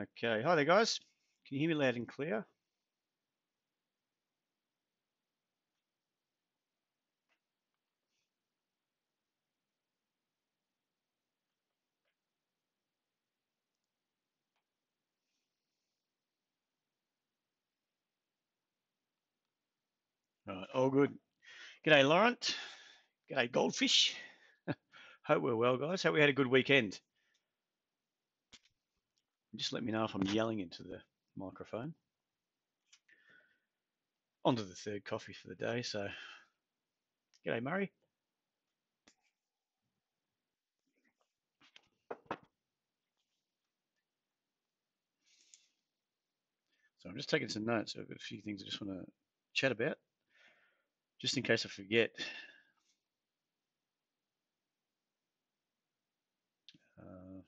Okay, hi there guys. Can you hear me loud and clear? Right, all good. G'day Laurent. G'day Goldfish. Hope we're well guys. Hope we had a good weekend. Just let me know if I'm yelling into the microphone. On to the third coffee for the day, so g'day Murray. So I'm just taking some notes. I've got a few things I just want to chat about, just in case I forget. Uh,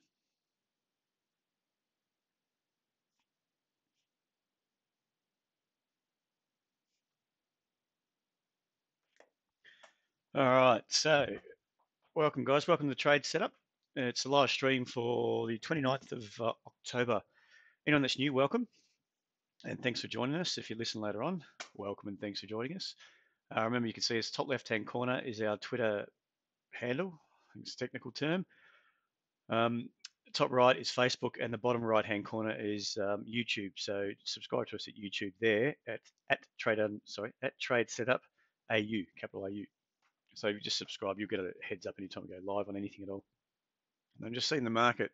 all right, so welcome guys. Welcome to Trade Setup. It's a live stream for the 29th of October. Anyone that's new, welcome. And thanks for joining us. If you listen later on, welcome and thanks for joining us. Remember, you can see us top left-hand corner is our Twitter handle. I think it's a technical term. Top right is Facebook, and the bottom right-hand corner is YouTube. So subscribe to us at YouTube there at Trade Setup AU, capital AU. So if you just subscribe, you'll get a heads up anytime we go live on anything at all. And I'm just seeing the market.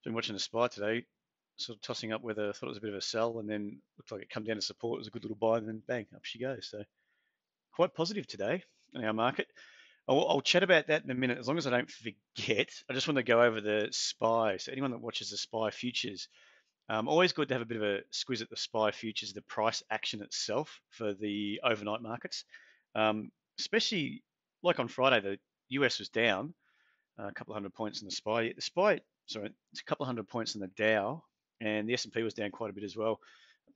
Been watching the SPY today, sort of tossing up whether I thought it was a bit of a sell, and then looked like it come down to support. It was a good little buy, and then bang, up she goes. So quite positive today in our market. I'll chat about that in a minute, as long as I don't forget. I just want to go over the SPY. So anyone that watches the SPY futures, always good to have a bit of a squeeze at the SPY futures, the price action itself for the overnight markets. Especially like on Friday, the US was down a couple of hundred points in the SPY. It's a couple of hundred points in the Dow, and the S&P was down quite a bit as well,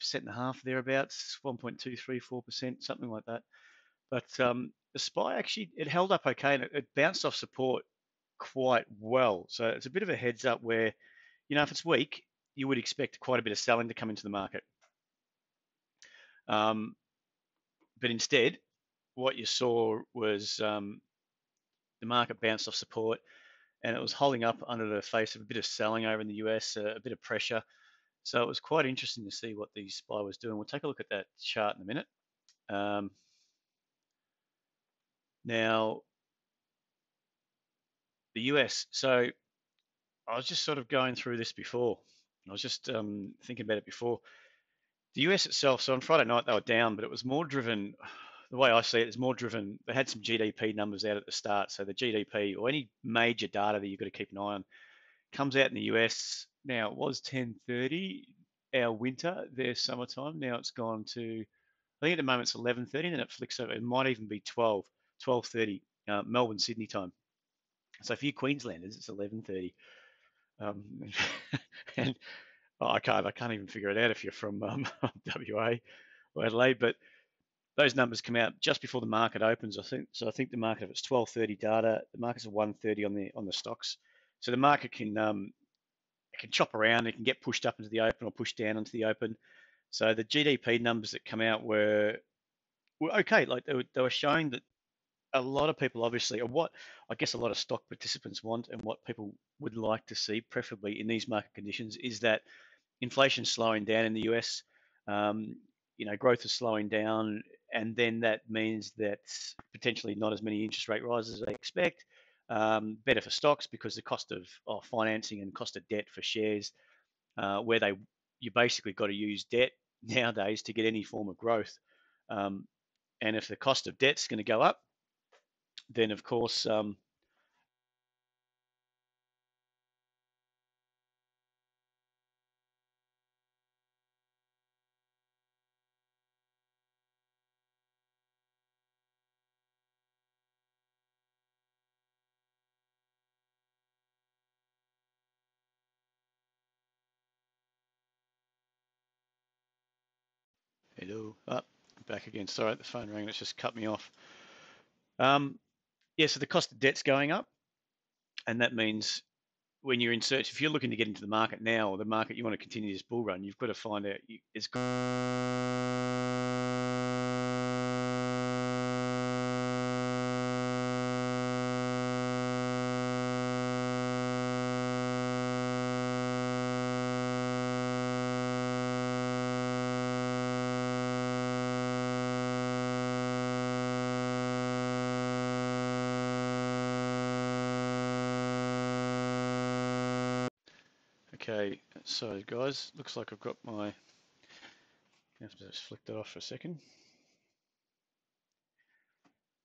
1.5% thereabouts, 1.234%, something like that. But the SPY actually, it held up okay, and it bounced off support quite well. So it's a bit of a heads up where, if it's weak, you would expect quite a bit of selling to come into the market. But instead, what you saw was the market bounced off support, and it was holding up under the face of a bit of selling over in the US, a bit of pressure. So it was quite interesting to see what the SPY was doing. We'll take a look at that chart in a minute. Now, the US. So I was just sort of going through this before. I was just thinking about it before. The US itself, so on Friday night they were down, but it was more driven, the way I see it, is more driven. They had some GDP numbers out at the start. So the GDP, or any major data that you've got to keep an eye on, comes out in the US. Now, it was 10:30, our winter, their summertime. Now it's gone to, I think at the moment it's 11:30, and then it flicks over. It might even be 12:30, Melbourne, Sydney time. So for you Queenslanders, it's 11:30. Um, and I can't even figure it out if you're from WA or Adelaide. But those numbers come out just before the market opens, I think. So I think the market, if it's 12:30 data, the market's at 1:30 on the stocks. So the market can it can chop around. It can get pushed up into the open or pushed down into the open. So the GDP numbers that come out were okay. Like they were showing that a lot of people, obviously, or what I guess a lot of stock participants want, and what people would like to see, preferably in these market conditions, is that inflation's slowing down in the US. Um, growth is slowing down, and then that means that potentially not as many interest rate rises as they expect. Better for stocks because the cost of financing and cost of debt for shares, where you basically got to use debt nowadays to get any form of growth. Um, and if the cost of debt's going to go up, then of course hello, back again. Sorry, the phone rang. It's just cut me off. Yeah, so the cost of debt's going up, and that means when you're in search, if you're looking to get into the market now, or the market you want to continue this bull run, you've got to find out it's. Okay, so guys, looks like I've got my. I have to just flick that off for a second.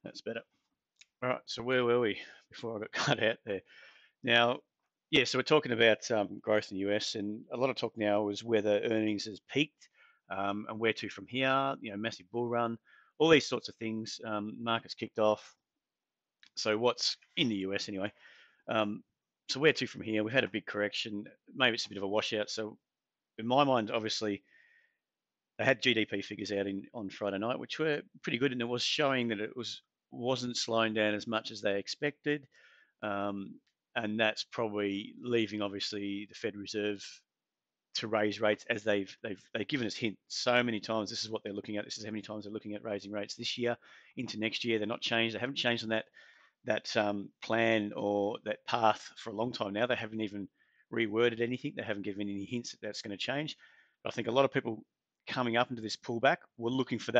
That's better. All right, so where were we before I got cut out there? Now, yeah, so we're talking about growth in the US, and a lot of talk now is whether earnings has peaked and where to from here. You know, massive bull run, all these sorts of things. Markets kicked off. So what's in the US anyway? Um, so where to from here? We've had a big correction. Maybe it's a bit of a washout. So in my mind, obviously, they had GDP figures out on Friday night, which were pretty good, and it was showing that wasn't slowing down as much as they expected. Um, and that's probably leaving obviously the Fed Reserve to raise rates as they've given us hints so many times. This is what they're looking at. This is how many times they're looking at raising rates this year into next year. They're not changed. They haven't changed on that plan or that path for a long time now. They haven't even reworded anything. They haven't given any hints that that's going to change. But I think a lot of people coming up into this pullback were looking for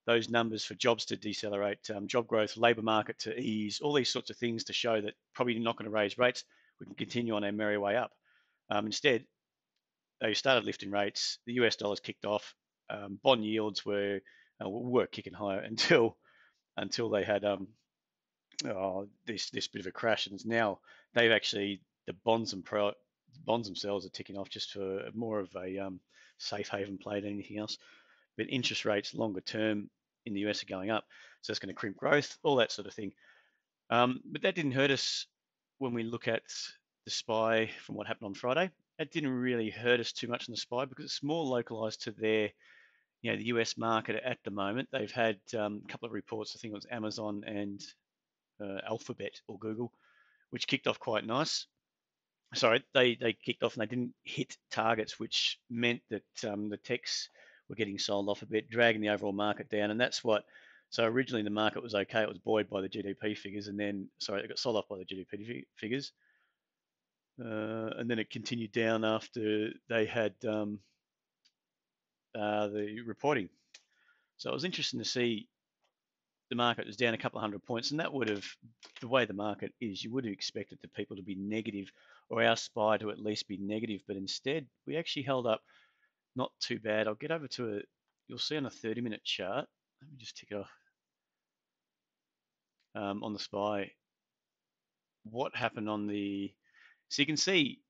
those numbers for jobs to decelerate, job growth, labour market to ease, all these sorts of things to show that probably not going to raise rates. We can continue on our merry way up. Instead, they started lifting rates. The US dollars kicked off. Bond yields were kicking higher until they had this bit of a crash, and now they've actually the bonds themselves are ticking off just for more of a safe haven play than anything else. But interest rates longer term in the US are going up, so it's going to crimp growth, all that sort of thing. But that didn't hurt us when we look at the SPY from what happened on Friday. That didn't really hurt us too much on the SPY because it's more localized to the US market at the moment. They've had a couple of reports. I think it was Amazon and Alphabet or Google, which kicked off quite nice. Sorry, they kicked off and they didn't hit targets, which meant that the techs were getting sold off a bit, dragging the overall market down. And that's what. So originally the market was okay; it was buoyed by the GDP figures, and then it got sold off by the GDP figures, and then it continued down after they had the reporting. So it was interesting to see the market was down a couple of hundred points, and that would have, the way the market is, you would have expected the people to be negative, or our SPY to at least be negative, but instead we actually held up not too bad. I'll get over to you'll see on a 30-minute chart. Let me just tick it off on the SPY. What happened on so you can see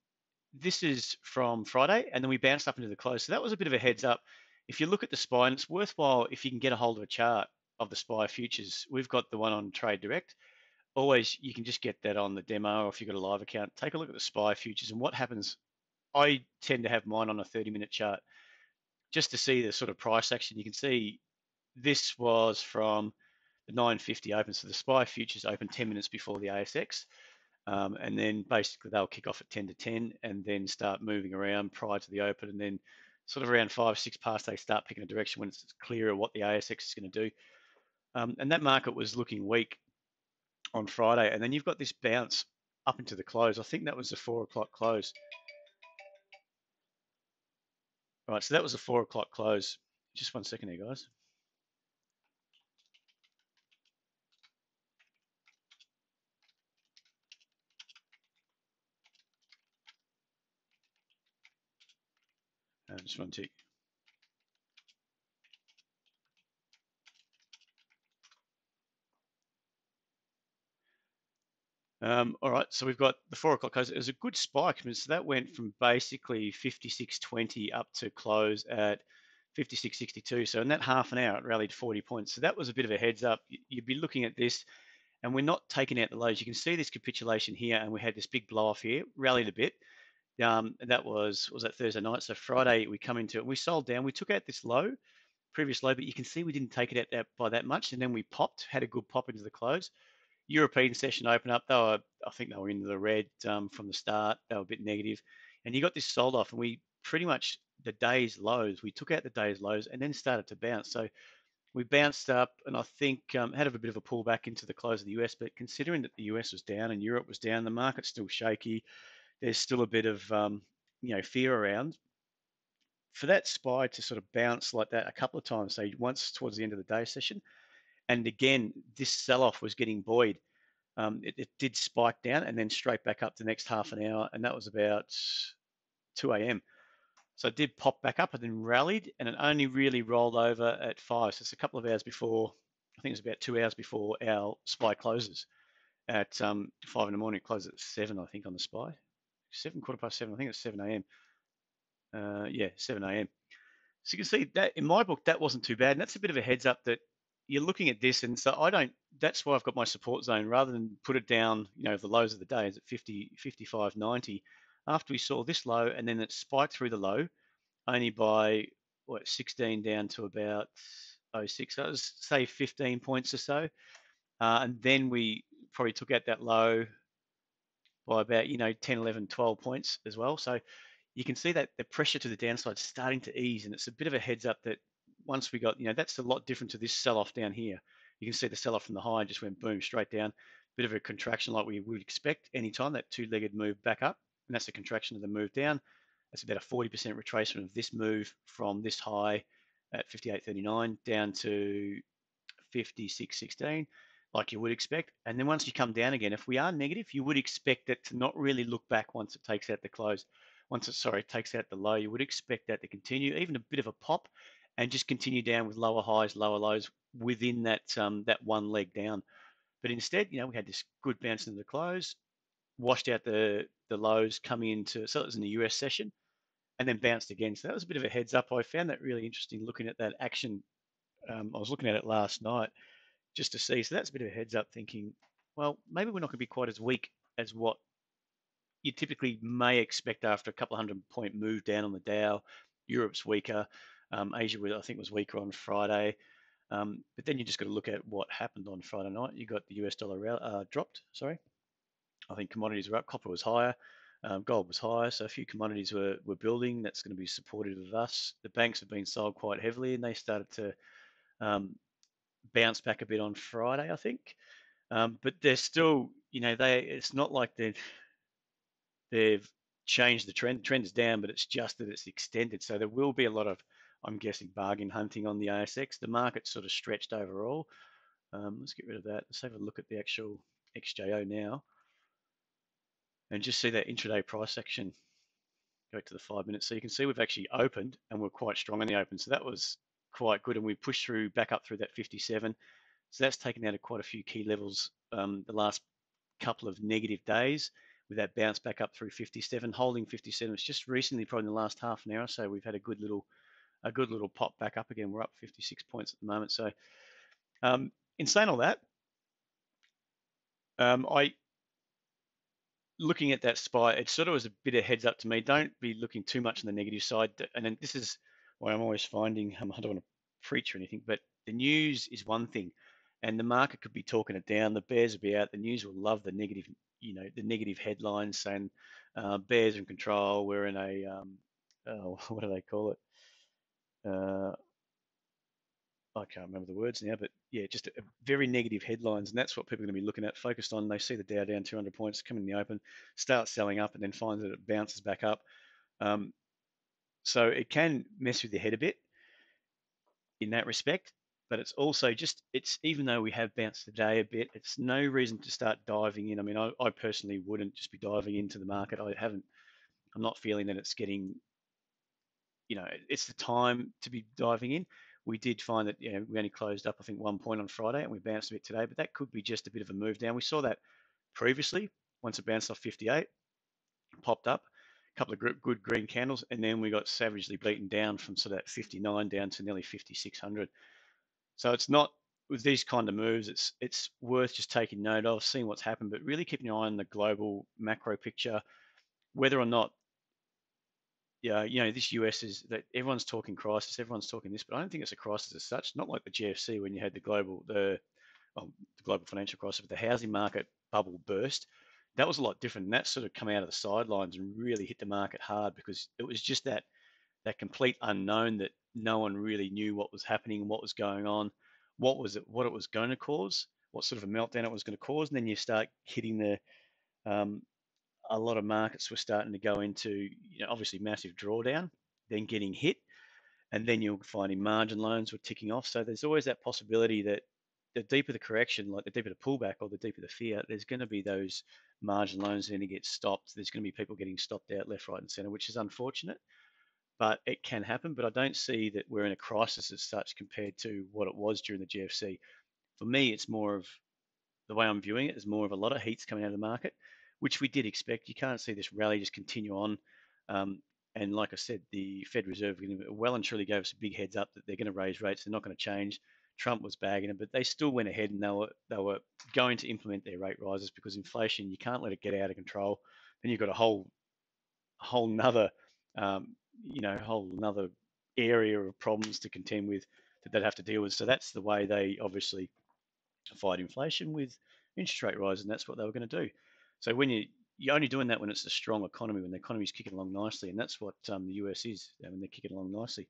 this is from Friday, and then we bounced up into the close. So that was a bit of a heads up. If you look at the SPY, and it's worthwhile if you can get a hold of a chart of the SPY futures. We've got the one on Trade Direct. Always, you can just get that on the demo, or if you've got a live account, take a look at the SPY futures and what happens. I tend to have mine on a 30-minute chart just to see the sort of price action. You can see this was from the 9:50 open, so the SPY futures open 10 minutes before the ASX. And then basically they'll kick off at 10 to 10 and then start moving around prior to the open. And then sort of around 5, 6 past, they start picking a direction when it's clearer what the ASX is going to do. And that market was looking weak on Friday. And then you've got this bounce up into the close. I think that was the 4 o'clock close. Right, so that was the 4 o'clock close. Just 1 second here, guys. Just one tick. All right, so we've got the 4 o'clock close. It was a good spike. I mean, so that went from basically 56.20 up to close at 56.62. So in that half an hour, it rallied 40 points. So that was a bit of a heads up. You'd be looking at this, and we're not taking out the lows. You can see this capitulation here, and we had this big blow off here, rallied a bit. That was that Thursday night. So Friday we come into it. We sold down. We took out this low, previous low, but you can see we didn't take it out by that much, and then we popped, had a good pop into the close. European session open up. I think they were into the red from the start. They were a bit negative, and you got this sold off, and we pretty much the day's lows. We took out the day's lows and then started to bounce. So we bounced up, and I think had a bit of a pullback into the close of the US. But considering that the US was down and Europe was down, the market's still shaky. There's still a bit of fear around. For that SPY to sort of bounce like that a couple of times, say once towards the end of the day session, and again this sell-off was getting buoyed. It did spike down and then straight back up the next half an hour, and that was about 2 a.m. So it did pop back up and then rallied, and it only really rolled over at 5. So it's a couple of hours before, I think it was about 2 hours before our SPY closes at 5 in the morning. It closed at 7, I think, on the SPY. 7, quarter past 7, I think it's 7 a.m. Yeah, 7 a.m. So you can see that in my book, that wasn't too bad. And that's a bit of a heads up that you're looking at this. And so that's why I've got my support zone rather than put it down, the lows of the day is at 50, 55, 90. After we saw this low and then it spiked through the low only by 16 down to about 06, that was say 15 points or so. And then we probably took out that low by about, 10, 11, 12 points as well. So you can see that the pressure to the downside is starting to ease, and it's a bit of a heads up that once we got, that's a lot different to this sell-off down here. You can see the sell-off from the high just went boom straight down, bit of a contraction like we would expect anytime that two-legged move back up, and that's a contraction of the move down. That's about a 40% retracement of this move from this high at 58.39 down to 56.16, like you would expect. And then once you come down again, if we are negative, you would expect it to not really look back once it takes out the close. Once it takes out the low, you would expect that to continue, even a bit of a pop, and just continue down with lower highs, lower lows within that one leg down. But instead, we had this good bounce into the close, washed out the lows coming into, so it was in the US session, and then bounced again. So that was a bit of a heads up. I found that really interesting looking at that action. I was looking at it last night just to see. So that's a bit of a heads up thinking, well, maybe we're not going to be quite as weak as what you typically may expect after a couple of 100-point move down on the Dow. Europe's weaker. Asia, I think, was weaker on Friday. But then you just got to look at what happened on Friday night. You got the US dollar dropped. Sorry, I think commodities were up. Copper was higher. Gold was higher. So a few commodities were building. That's going to be supportive of us. The banks have been sold quite heavily, and they started to bounce back a bit on Friday, I think. But they're still, it's not like they've changed the trend. The trend is down, but it's just that it's extended. So there will be a lot of, I'm guessing, bargain hunting on the ASX. The market's sort of stretched overall. Let's get rid of that. Let's have a look at the actual XJO now and just see that intraday price action. Go to the 5 minutes. So you can see we've actually opened and we're quite strong on the open. So that was quite good. And we pushed through back up through that 57. So that's taken out quite a few key levels the last couple of negative days with that bounce back up through 57, holding 57. It's just recently, probably in the last half an hour or so, we've had a good little pop back up again. We're up 56 points at the moment. So in saying all that, I looking at that SPY, it sort of was a bit of heads up to me. Don't be looking too much on the negative side. And then this is why I'm always finding, I don't want to preach or anything, but the news is one thing and the market could be talking it down. The bears will be out. The news will love the negative, the negative headlines saying bears in control. We're in a, what do they call it? I can't remember the words now, but yeah, just very negative headlines. And that's what people are going to be looking at, focused on. They see the Dow down 200 points, come in the open, start selling up, and then find that it bounces back up. So it can mess with your head a bit in that respect, but it's also it's even though we have bounced today a bit, it's no reason to start diving in. I mean, I personally wouldn't just be diving into the market. I'm not feeling that it's getting, it's the time to be diving in. We did find that, we only closed up, I think, 1 point on Friday and we bounced a bit today, but that could be just a bit of a move down. We saw that previously, once it bounced off 58, popped up, a couple of good green candles, and then we got savagely beaten down from sort of that 59 down to nearly 5,600. So it's not, with these kind of moves, it's worth just taking note of, seeing what's happened, but really keeping an eye on the global macro picture, whether or not, yeah, this US is that everyone's talking crisis, everyone's talking this, but I don't think it's a crisis as such. Not like the GFC when you had the the global financial crisis, but the housing market bubble burst. That was a lot different. And that sort of come out of the sidelines and really hit the market hard because it was just that complete unknown that no one really knew what was happening, what was going on, what it was going to cause, what sort of a meltdown it was going to cause, and then you start hitting um, a lot of markets were starting to go into, obviously massive drawdown, then getting hit, and then you're finding margin loans were ticking off. So there's always that possibility that the deeper the correction, like the deeper the pullback or the deeper the fear, there's going to be those margin loans going to get stopped. There's going to be people getting stopped out left, right, and center, which is unfortunate, but it can happen. But I don't see that we're in a crisis as such compared to what it was during the GFC. For me, it's more of the way I'm viewing it is more of a lot of heat's coming out of the market, which we did expect. You can't see this rally just continue on. Um, and like I said, the Fed Reserve well and truly gave us a big heads up that they're going to raise rates. They're not going to change. Trump was bagging it, but they still went ahead and they were going to implement their rate rises because inflation, you can't let it get out of control. Then you've got a whole nother um, whole nother area of problems to contend with that they'd have to deal with. So that's the way they obviously fight inflation with interest rate rise, and that's what they were going to do. So when you're only doing that when it's a strong economy, when the economy's kicking along nicely, and that's what the US is when they're kicking along nicely.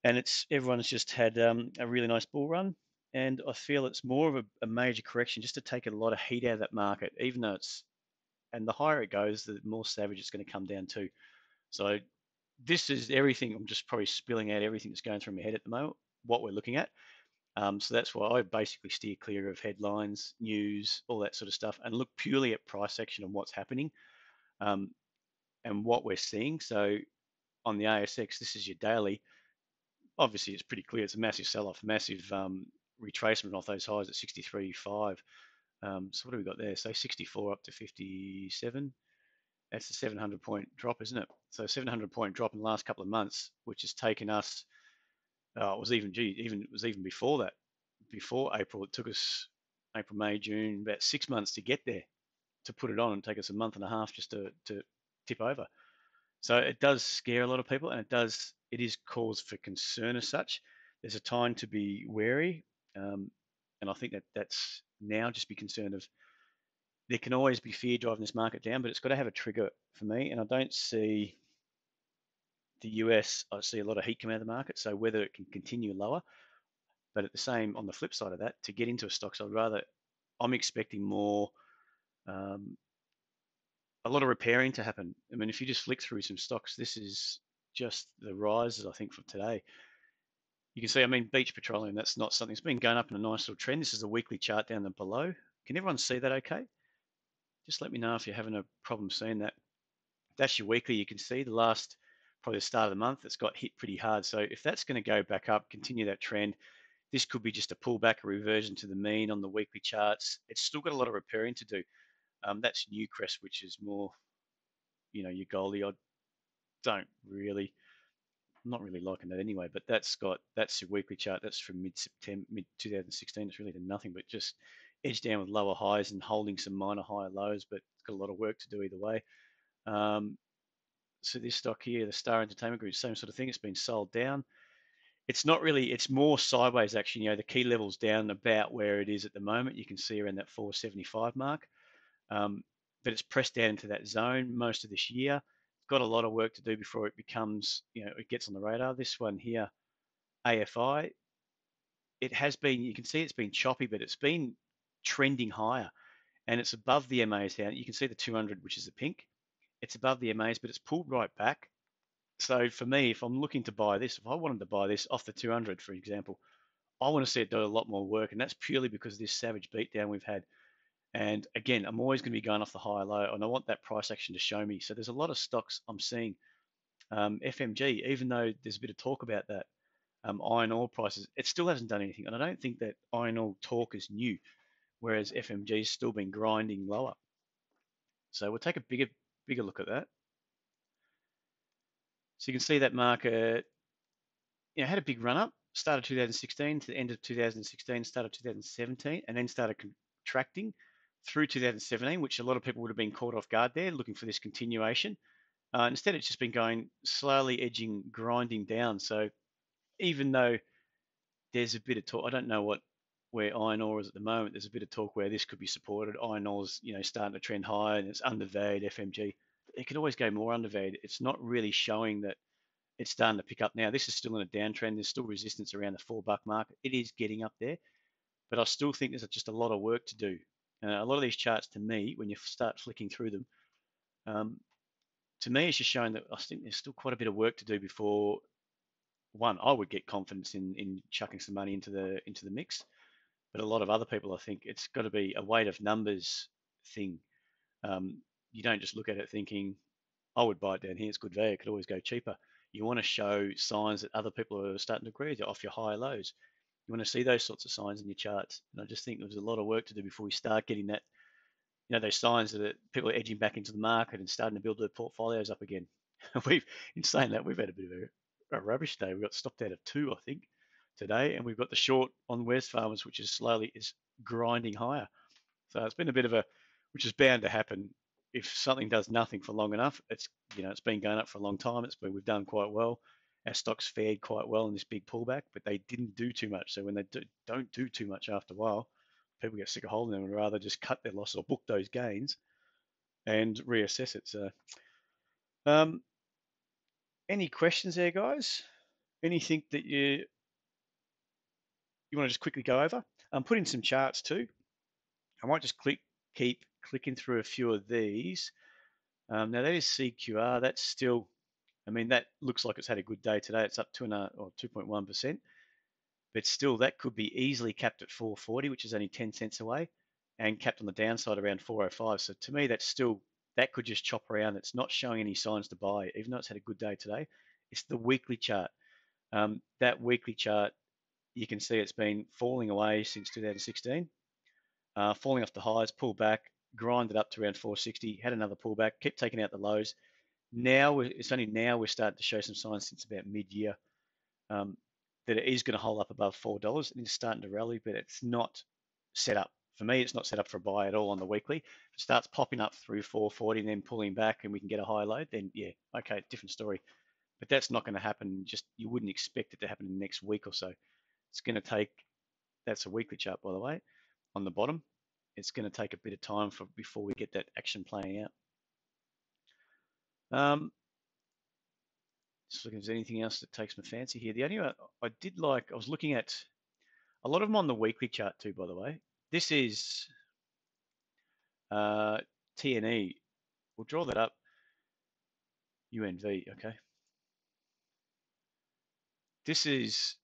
And it's everyone's just had a really nice bull run, and I feel it's more of a major correction just to take a lot of heat out of that market, even though it's and the higher it goes, the more savage it's going to come down to. So this is everything. I'm just probably spilling out everything that's going through my head at the moment, what we're looking at. So that's why I basically steer clear of headlines, news, all that sort of stuff, and look purely at price action and what's happening um, and what we're seeing. So on the ASX, this is your daily. Obviously, it's pretty clear. It's a massive sell-off, massive retracement off those highs at 63.5. So what do we got there? So 64 up to 57. That's a 700 point drop, isn't it? So 700 point drop in the last couple of months, which has taken us. It was even before that, before April. It took us April, May, June, about 6 months to get there, to put it on, and take us a month and a half just to tip over. So it does scare a lot of people, and it is cause for concern as such. There's a time to be wary, and I think that's now just be concerned of. There can always be fear driving this market down, but it's got to have a trigger for me, and I don't see the US. I see a lot of heat coming out of the market, so whether it can continue lower. But at the same, on the flip side of that, to get into a stock, so I'm expecting more, um, a lot of repairing to happen. I mean, if you just flick through some stocks, this is just the rises, I think, from today. You can see, I mean, Beach Petroleum, that's not something, it's been going up in a nice little trend. This is a weekly chart down there below. Can everyone see that okay? Just let me know if you're having a problem seeing that. That's your weekly. You can see probably the start of the month, it's got hit pretty hard. So if that's going to go back up, continue that trend, this could be just a pullback, a reversion to the mean on the weekly charts. It's still got a lot of repairing to do. That's Newcrest, which is more, your Goldie. I don't really, I'm not really liking that anyway. But that's your weekly chart. That's from mid-September, mid 2016. It's really done nothing but just edge down with lower highs and holding some minor higher lows. But it's got a lot of work to do either way. So this stock here, the Star Entertainment Group, same sort of thing. It's been sold down. It's not really, it's more sideways actually. The key level's down about where it is at the moment. You can see around that 475 mark. But it's pressed down into that zone most of this year. It's got a lot of work to do before it becomes, it gets on the radar. This one here, AFI, it has been, you can see it's been choppy, but it's been trending higher and it's above the MAs down. You can see the 200, which is the pink. It's above the MAs, but it's pulled right back. So for me, if I'm looking to buy this, if I wanted to buy this off the 200, for example, I want to see it do a lot more work. And that's purely because of this savage beatdown we've had. And again, I'm always going to be going off the high low, and I want that price action to show me. So there's a lot of stocks I'm seeing. FMG, even though there's a bit of talk about that, iron ore prices, it still hasn't done anything. And I don't think that iron ore talk is new, whereas FMG's still been grinding lower. So we'll take a bigger look at that. So you can see that market, had a big run up, started 2016 to the end of 2016, started 2017, and then started contracting through 2017, which a lot of people would have been caught off guard there, looking for this continuation. Instead, it's just been going slowly edging, grinding down. So even though there's a bit of talk, I don't know what where iron ore is at the moment. There's a bit of talk where this could be supported. Iron ore's, starting to trend higher and it's undervalued, FMG. It could always go more undervalued. It's not really showing that it's starting to pick up now. This is still in a downtrend. There's still resistance around the $4 market. It is getting up there, but I still think there's just a lot of work to do. A lot of these charts, to me, when you start flicking through them, um, to me, it's just showing that I think there's still quite a bit of work to do before one, I would get confidence in chucking some money into the mix. But a lot of other people, I think it's got to be a weight of numbers thing. Um, you don't just look at it thinking, I would buy it down here. It's good value. It could always go cheaper. You want to show signs that other people are starting to agree with you off your higher lows. You want to see those sorts of signs in your charts. And I just think there's a lot of work to do before we start getting that, those signs that people are edging back into the market and starting to build their portfolios up again. In saying that, we've had a bit of a rubbish day. We got stopped out of 2, I think, today, and we've got the short on Wesfarmers, which is grinding higher. So it's been a bit of which is bound to happen if something does nothing for long enough. It's been going up for a long time. We've done quite well. Our stocks fared quite well in this big pullback, but they didn't do too much. So when they don't do too much after a while, people get sick of holding them and rather just cut their losses or book those gains and reassess it. So, um, any questions there, guys? Anything that you want to just quickly go over? I'm putting some charts too. I might just keep clicking through a few of these. Now that is CQR. That's still, that looks like it's had a good day today. It's up 2.1%, but still that could be easily capped at 440, which is only 10 cents away, and capped on the downside around 405. So to me, that could just chop around. It's not showing any signs to buy, even though it's had a good day today. It's the weekly chart. That weekly chart, you can see it's been falling away since 2016, falling off the highs, pulled back, grinded up to around 460, had another pullback, kept taking out the lows. It's only now we're starting to show some signs since about mid-year um, that it is going to hold up above $4 and it's starting to rally, but it's not set up. For me, it's not set up for a buy at all on the weekly. If it starts popping up through 440 and then pulling back and we can get a high low, then yeah, okay, different story. But that's not going to happen. You wouldn't expect it to happen in the next week or so. It's going to take, that's a weekly chart, by the way, on the bottom. It's going to take a bit of time before we get that action playing out. Just looking if there's anything else that takes my fancy here. The only one I did like, I was looking at a lot of them on the weekly chart too, by the way. This is TNE. We'll draw that up. UNV, okay. This is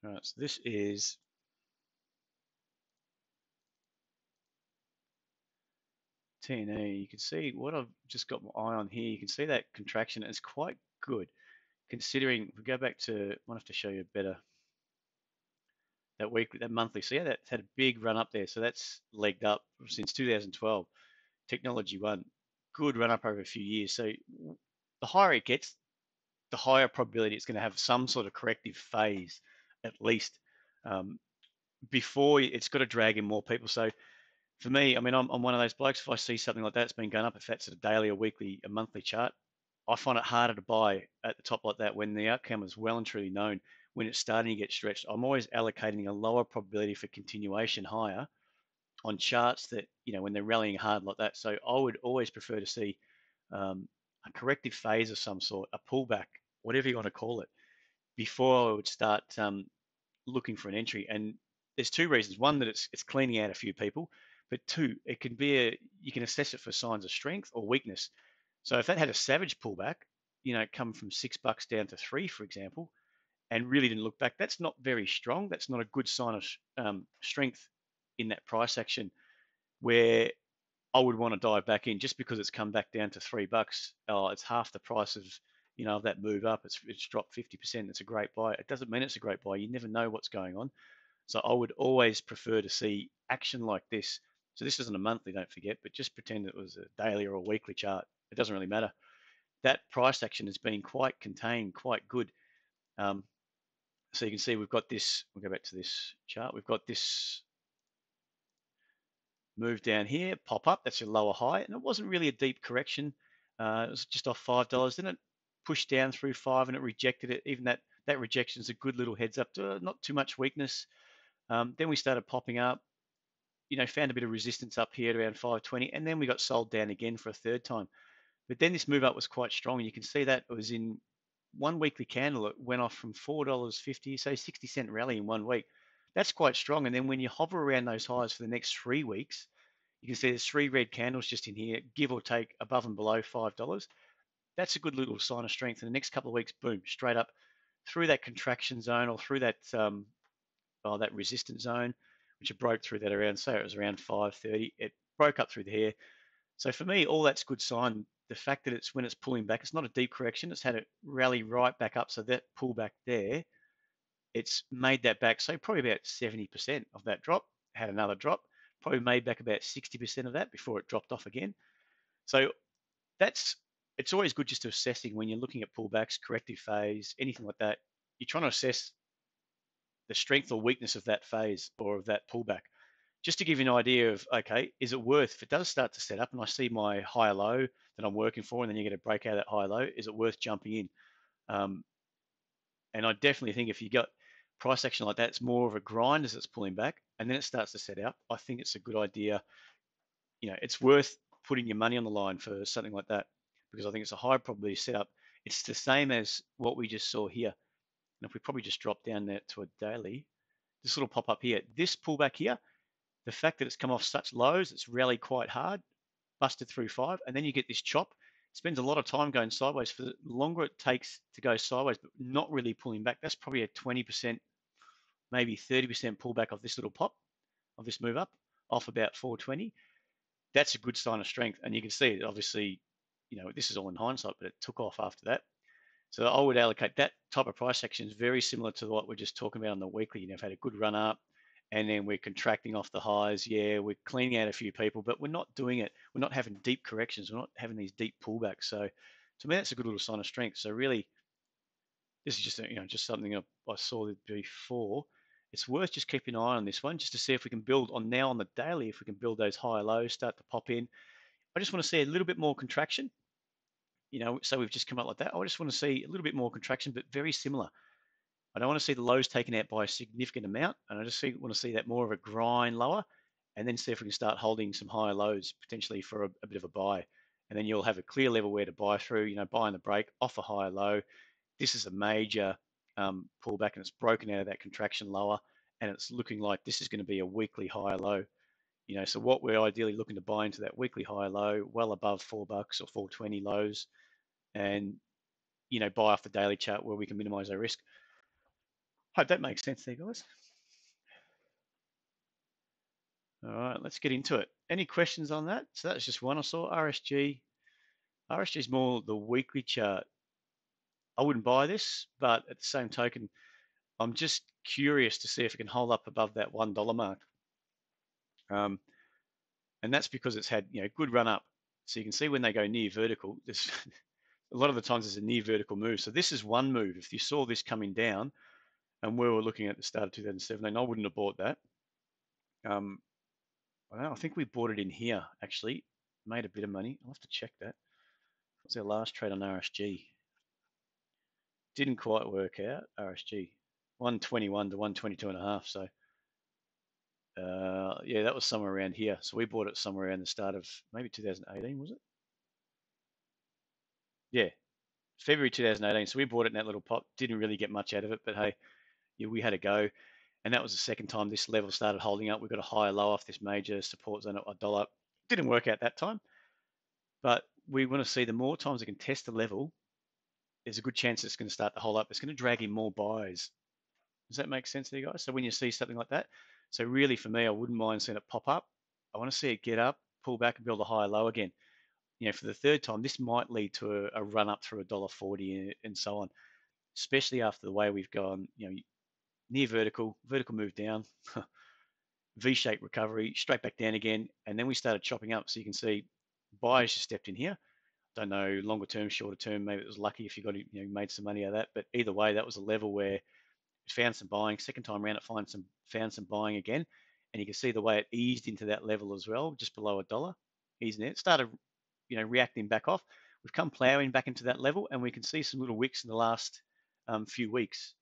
all right. So this is TNE. You can see what I've just got my eye on here. You can see that contraction is quite good, considering if we go back to, I might have to show you better that weekly, that monthly. So yeah, that's had a big run up there. So that's legged up since 2012. Technology one, good run up over a few years. So the higher it gets, the higher probability it's going to have some sort of corrective phase, at least, before it's got to drag in more people. So for me, I'm one of those blokes. If I see something like that, it's been going up, if that's a daily, a weekly, a monthly chart, I find it harder to buy at the top like that when the outcome is well and truly known. When it's starting to get stretched, I'm always allocating a lower probability for continuation higher on charts that, when they're rallying hard like that. So I would always prefer to see a corrective phase of some sort, a pullback, whatever you want to call it, before I would start looking for an entry. And there's two reasons. One, that it's cleaning out a few people, but two, it can be you can assess it for signs of strength or weakness. So if that had a savage pullback, come from $6 down to 3, for example, and really didn't look back, that's not very strong. That's not a good sign of strength in that price action, where I would want to dive back in just because it's come back down to $3. Oh, it's half the price of that move up. It's dropped 50%. It's a great buy. It doesn't mean it's a great buy. You never know what's going on. So I would always prefer to see action like this. So this isn't a monthly, don't forget, but just pretend it was a daily or a weekly chart. It doesn't really matter. That price action has been quite contained, quite good. So you can see we've got this. We'll go back to this chart. We've got this move down here, pop up, that's your lower high, and it wasn't really a deep correction. It was just off $5. Then it pushed down through 5 and it rejected it. Even that rejection is a good little heads up to not too much weakness. Then we started popping up, found a bit of resistance up here at around 520, and then we got sold down again for a third time. But then this move up was quite strong, and you can see that it was in one weekly candle. It went off from $4.50, so 60-cent rally in 1 week. That's quite strong. And then when you hover around those highs for the next 3 weeks, you can see there's 3 red candles just in here, give or take above and below $5. That's a good little sign of strength. In the next couple of weeks, boom, straight up through that contraction zone or through that resistance zone, which it broke through that around, say it was around 530. It broke up through here. So for me, all that's good sign. The fact that when it's pulling back, it's not a deep correction. It's had it rally right back up. So that pullback there, it's made that back. So probably about 70% of that drop, had another drop, probably made back about 60% of that before it dropped off again. So it's always good just to assessing when you're looking at pullbacks, corrective phase, anything like that. You're trying to assess the strength or weakness of that phase or of that pullback. Just to give you an idea of, okay, is it worth, if it does start to set up and I see my high low that I'm working for, and then you get a break out of that high low, is it worth jumping in? And I definitely think if you got price action like that, it's more of a grind as it's pulling back, and then it starts to set out. I think it's a good idea. It's worth putting your money on the line for something like that, because I think it's a high probability setup. It's the same as what we just saw here. And if we probably just drop down there to a daily, this little pop up here, this pullback here, the fact that it's come off such lows, it's rallied quite hard, busted through 5, and then you get this chop. It spends a lot of time going sideways. For the longer it takes to go sideways, but not really pulling back, that's probably a 20%, maybe 30% pullback of this little pop, of this move up, off about 420. That's a good sign of strength. And you can see it, obviously, this is all in hindsight, but it took off after that. So I would allocate that type of price action is very similar to what we're just talking about on the weekly. I've had a good run up, and then we're contracting off the highs. Yeah, we're cleaning out a few people, but we're not doing it. We're not having deep corrections. We're not having these deep pullbacks. So to me, that's a good little sign of strength. So really, this is just something I saw before. It's worth just keeping an eye on this one, just to see if we can build on the daily, if we can build those high lows, start to pop in. I just want to see a little bit more contraction. So we've just come up like that. I just want to see a little bit more contraction, but very similar. I don't want to see the lows taken out by a significant amount, and I just want to see that more of a grind lower, and then see if we can start holding some higher lows potentially for a bit of a buy, and then you'll have a clear level where to buy through. Buying the break off a higher low. This is a major pullback, and it's broken out of that contraction lower, and it's looking like this is going to be a weekly higher low. So what we're ideally looking to buy into that weekly higher low, well above $4 or 420 lows, and buy off the daily chart where we can minimize our risk. Hope that makes sense there, guys. All right, let's get into it. Any questions on that? So that's just one I saw. RSG. RSG is more the weekly chart. I wouldn't buy this, but at the same token, I'm just curious to see if it can hold up above that $1 mark. And that's because it's had good run up. So you can see when they go near vertical, there's a lot of the times there's a near vertical move. So this is one move. If you saw this coming down, and we were looking at the start of 2017, I wouldn't have bought that. I think we bought it in here, actually. Made a bit of money. I'll have to check that. What's our last trade on RSG? Didn't quite work out, RSG. 121 to 122.5. So, yeah, that was somewhere around here. So we bought it somewhere around the start of maybe 2018, was it? Yeah, February 2018. So we bought it in that little pop. Didn't really get much out of it, but hey, yeah, we had a go. And that was the second time this level started holding up. We got a higher low off this major support zone at $1. Didn't work out that time, but we want to see the more times it can test the level, there's a good chance it's going to start to hold up. It's going to drag in more buys. Does that make sense to you guys? So when you see something like that, so really for me, I wouldn't mind seeing it pop up. I want to see it get up, pull back, and build a higher low again. For the third time, this might lead to a run up through $1.40 and so on, especially after the way we've gone, near vertical move down, V-shaped recovery, straight back down again, and then we started chopping up. So you can see buyers just stepped in here. Don't know, longer term, shorter term, maybe it was lucky if you got made some money out of that. But either way, that was a level where it found some buying. Second time around, it found some buying again, and you can see the way it eased into that level as well, just below $1, easing it. It started, reacting back off. We've come plowing back into that level, and we can see some little wicks in the last few weeks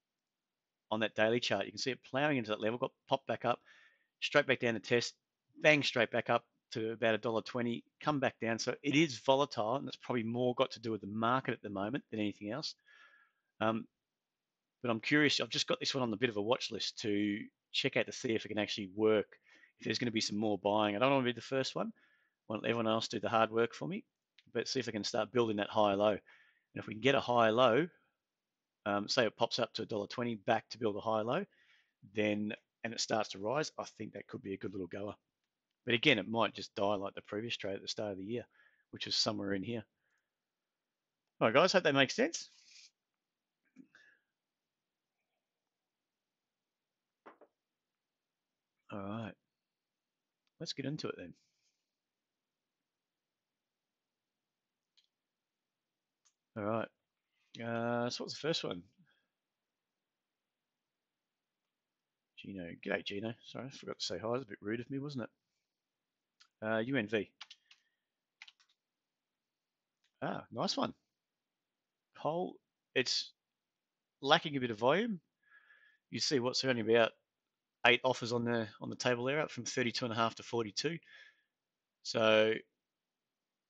on that daily chart. You can see it plowing into that level, got popped back up, straight back down to test, bang, straight back up to about $1.20, come back down. So it is volatile, and it's probably more got to do with the market at the moment than anything else. But I'm curious. I've just got this one on the bit of a watch list to check out to see if it can actually work. If there's going to be some more buying, I don't want to be the first one. I want everyone else to do the hard work for me, but see if I can start building that higher low. And if we can get a higher low, say it pops up to $1.20 back to build a higher low, then and it starts to rise, I think that could be a good little goer. But again, it might just die like the previous trade at the start of the year, which was somewhere in here. All right, guys, hope that makes sense. All right, let's get into it then. All right, so what's the first one? Gino, g'day Gino. Sorry, I forgot to say hi. It was a bit rude of me, wasn't it? UNV. Ah, nice one. Whole, it's lacking a bit of volume. You see what's only about 8 offers on the table there, up from 32.5 to 42. So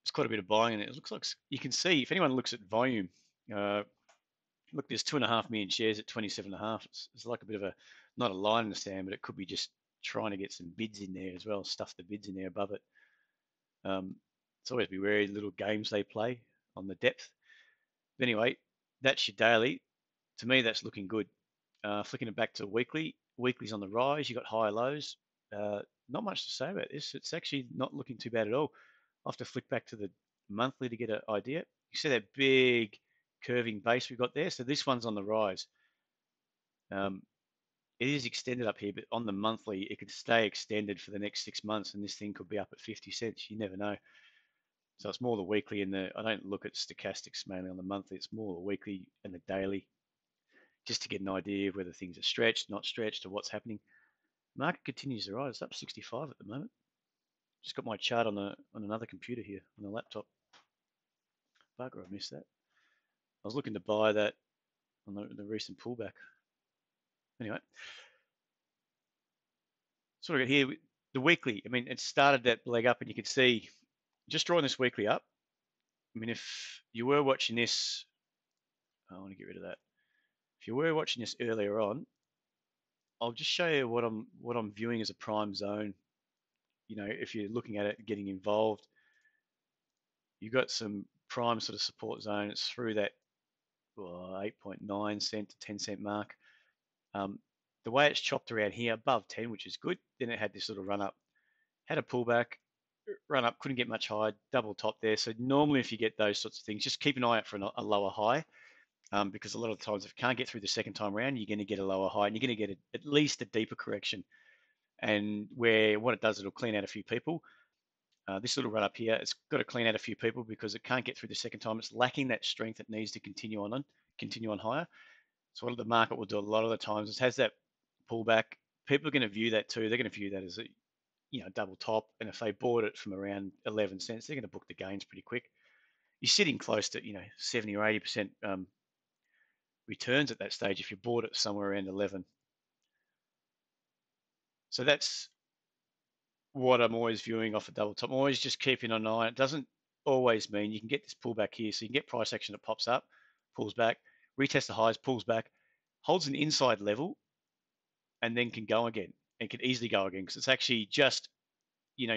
it's quite a bit of buying in it. It looks like you can see if anyone looks at volume. Look, there's 2.5 million shares at 27.5. It's like a bit of a not a line in the sand, but it could be just trying to get some bids in there as well, stuff the bids in there above it. It's always be wary little games they play on the depth. But anyway, that's your daily. To me, that's looking good. Flicking it back to weekly. Weekly's on the rise. You got higher lows. Not much to say about this. It's actually not looking too bad at all. I'll have to flick back to the monthly to get an idea. You see that big curving base we've got there? So this one's on the rise. It is extended up here, but on the monthly, it could stay extended for the next 6 months, and this thing could be up at 50 cents. You never know. So it's more the weekly and I don't look at stochastics mainly on the monthly. It's more the weekly and the daily, just to get an idea of whether things are stretched, not stretched, or what's happening. Market continues to rise. It's up 65 at the moment. Just got my chart on another computer here on the laptop. Bugger, I missed that. I was looking to buy that on the recent pullback. Anyway, so I got here the weekly. I mean, it started that leg up, and you can see just drawing this weekly up. I mean, if you were watching this, I want to get rid of that. If you were watching this earlier on, I'll just show you what I'm viewing as a prime zone. If you're looking at it, getting involved, you've got some prime sort of support zone. It's through that 8.9 cent to 10 cent mark. The way it's chopped around here above 10, which is good. Then it had this little run up, had a pullback, run up, couldn't get much higher, double top there. So normally if you get those sorts of things, just keep an eye out for a lower high. Because a lot of the times if you can't get through the second time around, you're going to get a lower high and you're going to get at least a deeper correction. And where what it does, it'll clean out a few people. This little run up here, it's got to clean out a few people because it can't get through the second time. It's lacking that strength it needs to continue on higher. So what the market will do a lot of the times is has that pullback. People are going to view that too. They're going to view that as a double top. And if they bought it from around 11 cents, they're going to book the gains pretty quick. You're sitting close to 70 or 80% returns at that stage if you bought it somewhere around 11. So that's what I'm always viewing off a double top. I'm always just keeping an eye. It doesn't always mean you can get this pullback here. So you can get price action that pops up, pulls back, retests the highs, pulls back, holds an inside level, and then can go again. And can easily go again because it's actually just,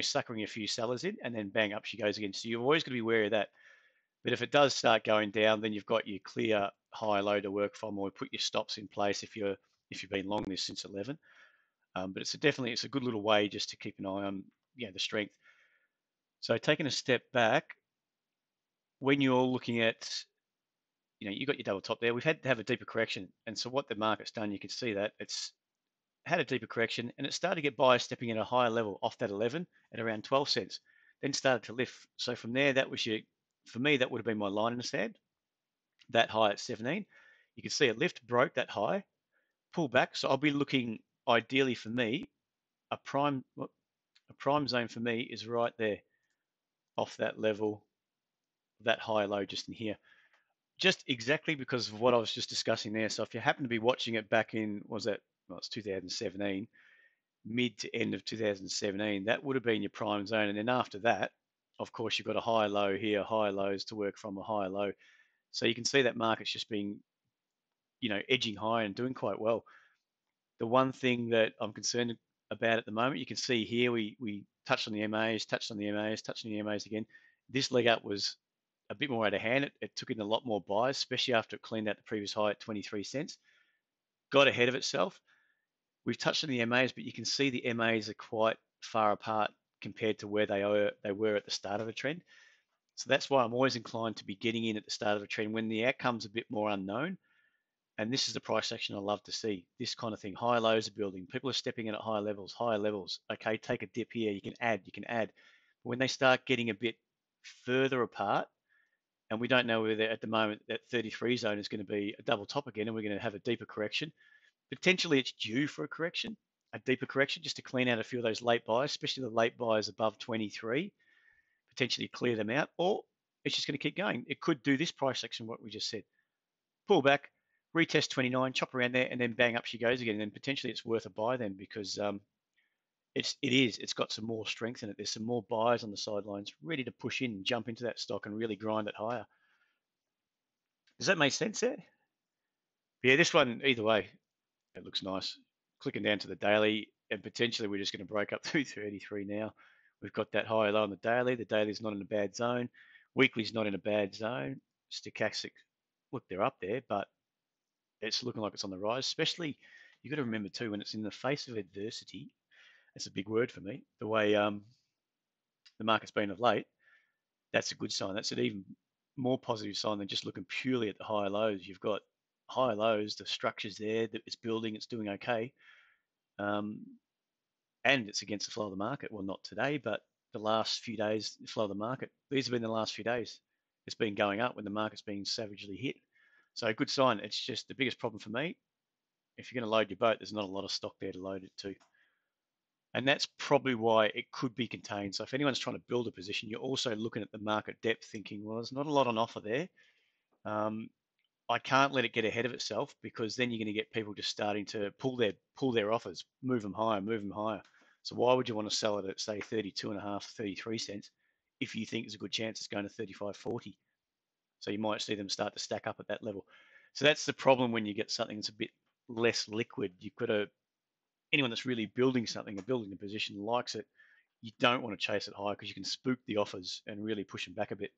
suckering a few sellers in and then bang, up she goes again. So you're always going to be wary of that. But if it does start going down, then you've got your clear high low to work from, or put your stops in place if you've been long this since 11. But it's a good little way just to keep an eye on the strength. So taking a step back, when you're looking at you've got your double top there, we've had to have a deeper correction. And so what the market's done, you can see that it's had a deeper correction and it started to get buyers stepping at a higher level off that 11 at around 12 cents, then started to lift. So from there, for me, that would have been my line in the sand, that high at 17. You can see it lift, broke that high, pull back. So I'll be looking ideally for me a prime zone for me is right there off that level, that high low just in here. Just exactly because of what I was just discussing there. So if you happen to be watching it back in, was that, well, it's 2017, mid to end of 2017, that would have been your prime zone. And then after that, of course, you've got a high low here, high lows to work from, a high low. So you can see that market's just been, edging high and doing quite well. The one thing that I'm concerned about at the moment, you can see here, we touched on the MAs, touched on the MAs, touched on the MAs again. This leg up was a bit more out of hand. It took in a lot more buys, especially after it cleaned out the previous high at 23 cents. Got ahead of itself. We've touched on the MAs, but you can see the MAs are quite far apart compared to where they were at the start of the trend. So that's why I'm always inclined to be getting in at the start of a trend when the outcome's a bit more unknown. And this is the price action I love to see. This kind of thing. High lows are building. People are stepping in at higher levels, higher levels. Okay, take a dip here. You can add. But when they start getting a bit further apart, and we don't know whether at the moment that 33 zone is going to be a double top again and we're going to have a deeper correction. Potentially it's due for a correction, a deeper correction, just to clean out a few of those late buys, especially the late buys above 23, potentially clear them out, or it's just going to keep going. It could do this price action, what we just said. Pull back, retest 29, chop around there, and then bang, up she goes again. And then potentially it's worth a buy then because it's got some more strength in it. There's some more buyers on the sidelines ready to push in and jump into that stock and really grind it higher. Does that make sense there? Yeah, this one, either way, it looks nice. Clicking down to the daily, and potentially we're just going to break up through 33 now. We've got that high low on the daily. The daily's not in a bad zone. Weekly's not in a bad zone. Stochastic, look, they're up there, but it's looking like it's on the rise. Especially, you've got to remember too, when it's in the face of adversity, that's a big word for me. The way the market's been of late, that's a good sign. That's an even more positive sign than just looking purely at the high lows. You've got high lows, the structure's there, that it's building, it's doing okay. And it's against the flow of the market. Well, not today, but the last few days, the flow of the market. These have been the last few days. It's been going up when the market's been savagely hit. So a good sign. It's just the biggest problem for me. If you're going to load your boat, there's not a lot of stock there to load it to. And that's probably why it could be contained. So if anyone's trying to build a position, you're also looking at the market depth thinking, well, there's not a lot on offer there. I can't let it get ahead of itself because then you're going to get people just starting to pull their offers, move them higher, move them higher. So why would you want to sell it at say 32.5, 33 cents if you think there's a good chance it's going to 35.40? So you might see them start to stack up at that level. So that's the problem when you get something that's a bit less liquid. You've got to, anyone that's really building something or building a position likes it. You don't want to chase it high because you can spook the offers and really push them back a bit.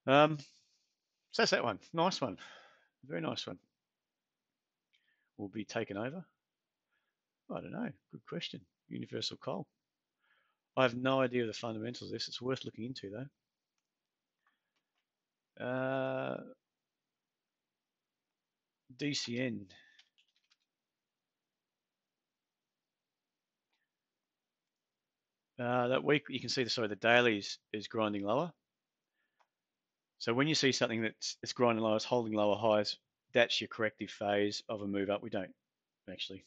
So that's that one. Nice one. Very nice one. Will be taken over? I don't know. Good question. Universal coal. I have no idea of the fundamentals of this. It's worth looking into though. DCN. That week you can see the daily is grinding lower. So when you see something that's grinding lower, it's holding lower highs, that's your corrective phase of a move up. We don't actually.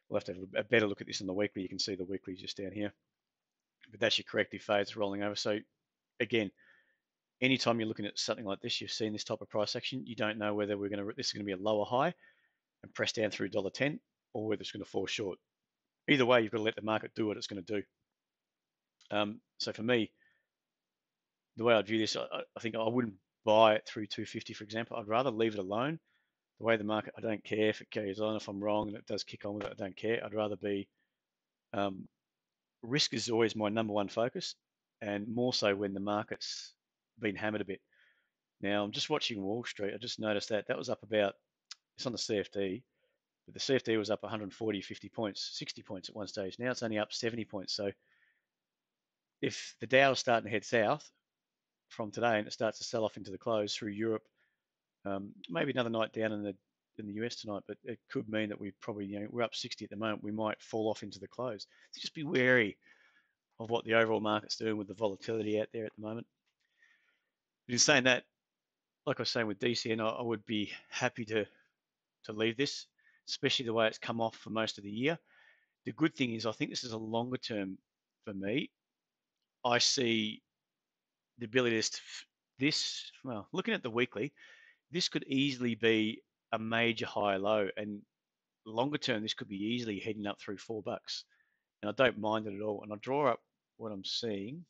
We'll have to have a better look at this on the weekly. You can see the weekly just down here. But that's your corrective phase rolling over. So again, anytime you're looking at something like this, you've seen this type of price action, you don't know whether this is going to be a lower high and press down through $1.10 or whether it's going to fall short. Either way, you've got to let the market do what it's going to do. So for me, the way I'd view this, I think I wouldn't buy it through 250, for example. I'd rather leave it alone. The way the market, I don't care if it carries on. If I'm wrong and it does kick on with it, I don't care. I'd rather be, risk is always my number one focus, and more so when the market's been hammered a bit. Now, I'm just watching Wall Street. I just noticed that was up about, it's on the CFD, but the CFD was up 140, 50 points, 60 points at one stage. Now it's only up 70 points. So if the Dow is starting to head south from today and it starts to sell off into the close through Europe, maybe another night down in the US tonight, but it could mean that we probably, we're up 60 at the moment. We might fall off into the close. So just be wary of what the overall market's doing with the volatility out there at the moment. But in saying that, like I was saying with DCN, I would be happy to leave this. especially the way it's come off for most of the year. The good thing is I think this is a longer term for me. I see the ability to this, well, looking at the weekly, this could easily be a major high low, and longer term, this could be easily heading up through $4. And I don't mind it at all. And I draw up what I'm seeing.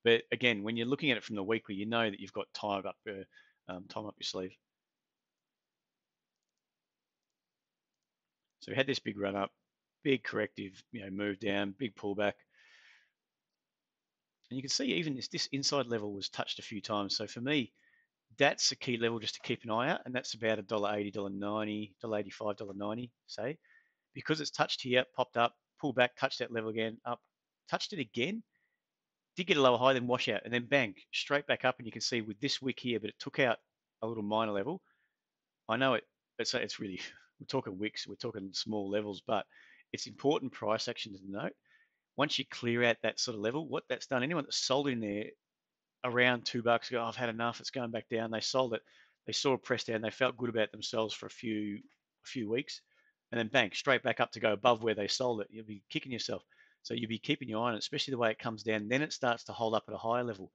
But again, when you're looking at it from the weekly, you know that you've got time up your sleeve. So we had this big run up, big corrective, move down, big pullback. And you can see even this inside level was touched a few times. So for me, that's a key level just to keep an eye out. And that's about $1.80, $1.90, $1.85, $1.90, say. Because it's touched here, popped up, pulled back, touched that level again, up, touched it again, did get a lower high, then wash out, and then bang, straight back up. And you can see with this wick here, but it took out a little minor level. I know it's really, we're talking wicks, we're talking small levels, but it's important price action to note. Once you clear out that sort of level, what that's done, anyone that sold in there around $2, go, I've had enough, it's going back down. They sold it, they saw a press down, they felt good about themselves for a few weeks, and then bang, straight back up to go above where they sold it. You'll be kicking yourself. So you'll be keeping your eye on it, especially the way it comes down. Then it starts to hold up at a higher level,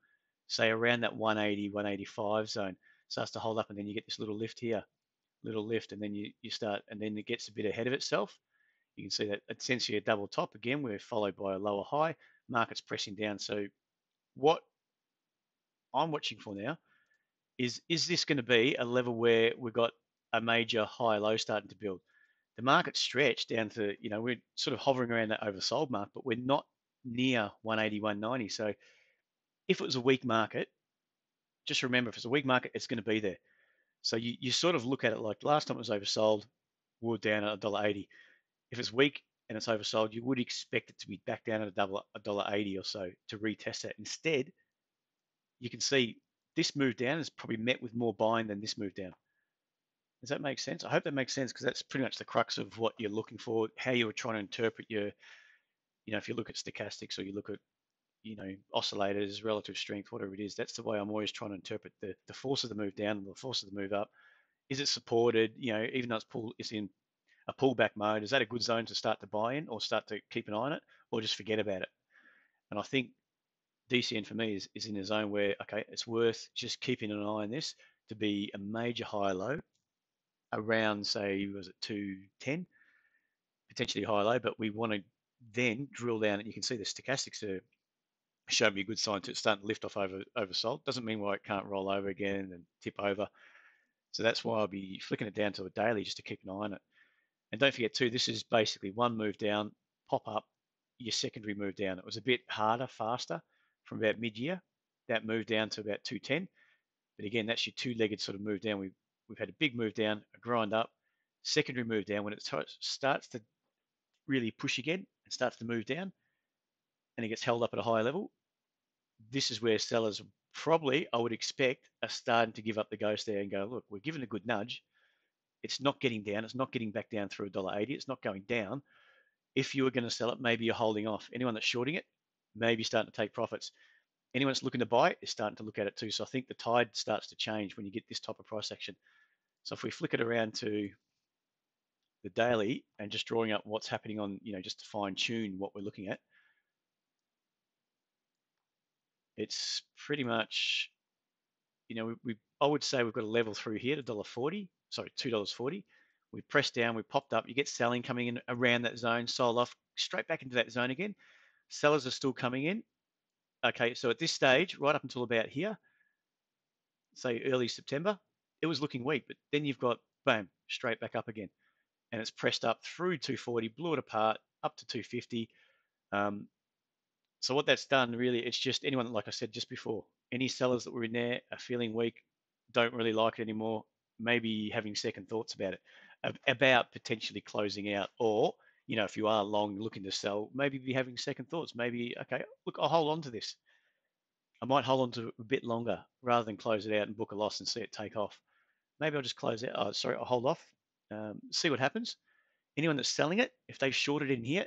say around that 180, 185 zone, starts to hold up, and then you get this little lift here, little lift, and then you start, and then it gets a bit ahead of itself. You can see that essentially a double top again. We're followed by a lower high. Market's pressing down. So what I'm watching for now is this going to be a level where we've got a major high low starting to build? The market's stretched down to, we're sort of hovering around that oversold mark, but we're not near 180, 190. So if it was a weak market, just remember, if it's a weak market, it's going to be there. So you sort of look at it like last time it was oversold, we're down at $1.80. If it's weak and it's oversold, you would expect it to be back down at $1.80 or so to retest that. Instead, you can see this move down is probably met with more buying than this move down. Does that make sense? I hope that makes sense, because that's pretty much the crux of what you're looking for, how you were trying to interpret your, if you look at stochastics or you look at, oscillators, relative strength, whatever it is, that's the way I'm always trying to interpret the force of the move down and the force of the move up. Is it supported? Even though it's in a pullback mode, is that a good zone to start to buy in or start to keep an eye on it, or just forget about it? And I think DCN for me is in a zone where, okay, it's worth just keeping an eye on this to be a major high low around, say, was it 210, potentially high low, but we want to then drill down, and you can see the stochastics are showing me a good sign to start to lift off oversold. Doesn't mean why it can't roll over again and tip over. So that's why I'll be flicking it down to a daily just to keep an eye on it. And don't forget too, this is basically one move down, pop up, your secondary move down. It was a bit harder, faster from about mid-year. That moved down to about 210. But again, that's your two-legged sort of move down. We've had a big move down, a grind up, secondary move down. When it starts to really push again and starts to move down and it gets held up at a higher level, this is where sellers probably, I would expect, are starting to give up the ghost there and go, look, we're given a good nudge. It's not getting down. It's not getting back down through $1.80. It's not going down. If you were going to sell it, maybe you're holding off. Anyone that's shorting it, maybe starting to take profits. Anyone that's looking to buy it is starting to look at it too. So I think the tide starts to change when you get this type of price action. So if we flick it around to the daily and just drawing up what's happening on, just to fine tune what we're looking at, it's pretty much, I would say we've got a level through here to $1.40, sorry, $2.40. We pressed down, we popped up, you get selling coming in around that zone, sold off, straight back into that zone again. Sellers are still coming in. Okay, so at this stage, right up until about here, say early September, it was looking weak, but then you've got, bam, straight back up again. And it's pressed up through 240, blew it apart, up to 250. So what that's done, really, it's just anyone, like I said just before, any sellers that were in there are feeling weak, don't really like it anymore, maybe having second thoughts about it, about potentially closing out, or, if you are long looking to sell, maybe be having second thoughts. Maybe, okay, look, I'll hold on to this. I might hold on to it a bit longer rather than close it out and book a loss and see it take off. Maybe I'll just close it. I'll hold off, see what happens. Anyone that's selling it, if they've shorted in here,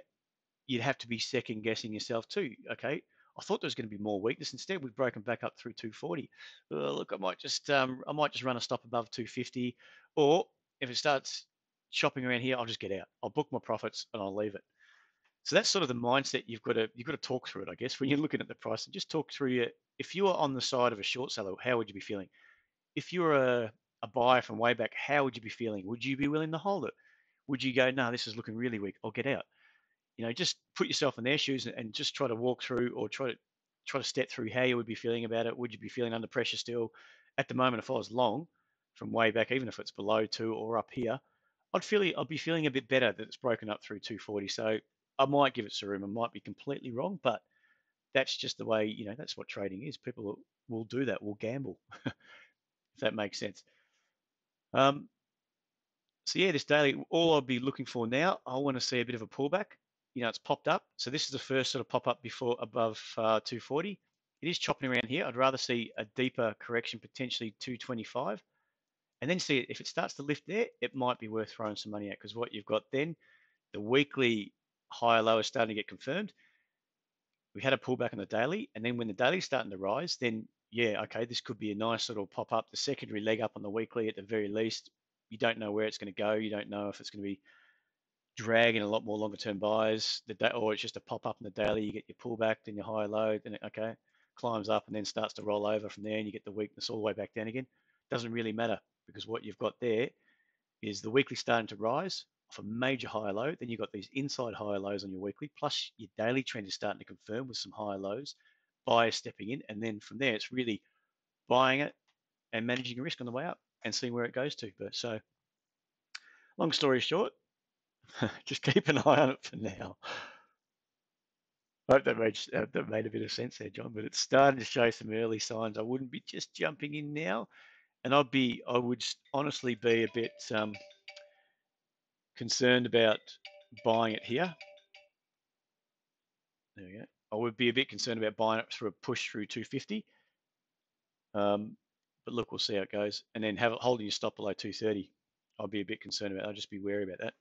you'd have to be second guessing yourself too. Okay, I thought there was going to be more weakness. Instead, we've broken back up through 240. Look, I might just run a stop above 250, or if it starts shopping around here, I'll just get out. I'll book my profits and I'll leave it. So that's sort of the mindset you've got to talk through it, I guess, when you're looking at the price and just talk through it. If you were on the side of a short seller, how would you be feeling? If you were a buyer from way back, how would you be feeling? Would you be willing to hold it? Would you go, no, this is looking really weak, I'll get out? Just put yourself in their shoes and just try to walk through or try to step through how you would be feeling about it. Would you be feeling under pressure still? At the moment, if I was long from way back, even if it's below 2 or up here, I'd be feeling a bit better that it's broken up through 240. So I might give it some room. I might be completely wrong, but that's just the way, that's what trading is. People will do that, will gamble, if that makes sense. So yeah, this daily, all I'll be looking for now, I want to see a bit of a pullback. It's popped up. So this is the first sort of pop up before above 240. It is chopping around here. I'd rather see a deeper correction, potentially 225, and then see if it starts to lift there, it might be worth throwing some money at, because what you've got then, the weekly higher low is starting to get confirmed. We had a pullback on the daily, and then when the daily's starting to rise, then yeah, okay, this could be a nice little pop up, the secondary leg up on the weekly at the very least. You don't know where it's going to go. You don't know if it's going to be dragging a lot more longer term buys, or it's just a pop up in the daily. You get your pullback, then your high low, then it climbs up and then starts to roll over from there, and you get the weakness all the way back down again. Doesn't really matter, because what you've got there is the weekly starting to rise off a major high low. Then you've got these inside higher lows on your weekly, plus your daily trend is starting to confirm with some higher lows. Buyers stepping in, and then from there it's really buying it and managing your risk on the way up and seeing where it goes to. But so, long story short, just keep an eye on it for now. I hope that made a bit of sense there, John. But it's starting to show some early signs. I wouldn't be just jumping in now, and I would honestly be a bit concerned about buying it here. There we go. I would be a bit concerned about buying it through a push through 250. But look, we'll see how it goes, and then holding your stop below 230. I'll be a bit concerned about. I'll just be wary about that,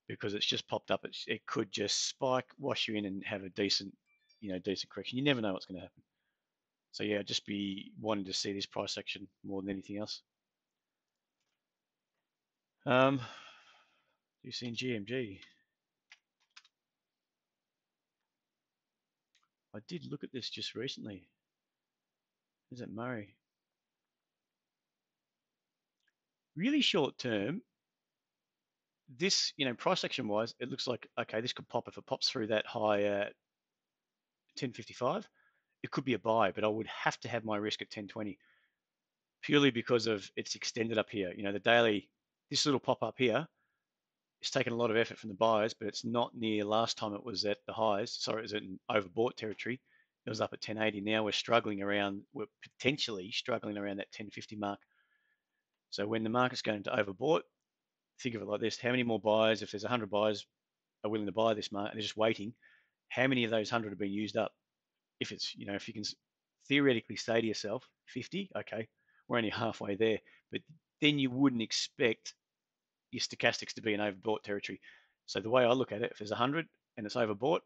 because it's just popped up. It could just spike, wash you in, and have a decent correction. You never know what's going to happen. So yeah, just be wanting to see this price action more than anything else. You seen GMG? I did look at this just recently. Is it Murray? Really short term. This, price action wise, it looks like, okay, this could pop. If it pops through that high at 1055, it could be a buy, but I would have to have my risk at 1020, purely because of it's extended up here. The daily, this little pop up here, it's taken a lot of effort from the buyers, but it's not near last time it was at the highs. Sorry, it was in overbought territory. It was up at 1080. Now we're potentially struggling around that 1050 mark. So when the market's going to overbought, think of it like this: how many more buyers, if there's 100 buyers are willing to buy this market, they're just waiting, how many of those 100 have been used up? If it's, if you can theoretically say to yourself, 50, okay, we're only halfway there, but then you wouldn't expect your stochastics to be in overbought territory. So the way I look at it, if there's 100 and it's overbought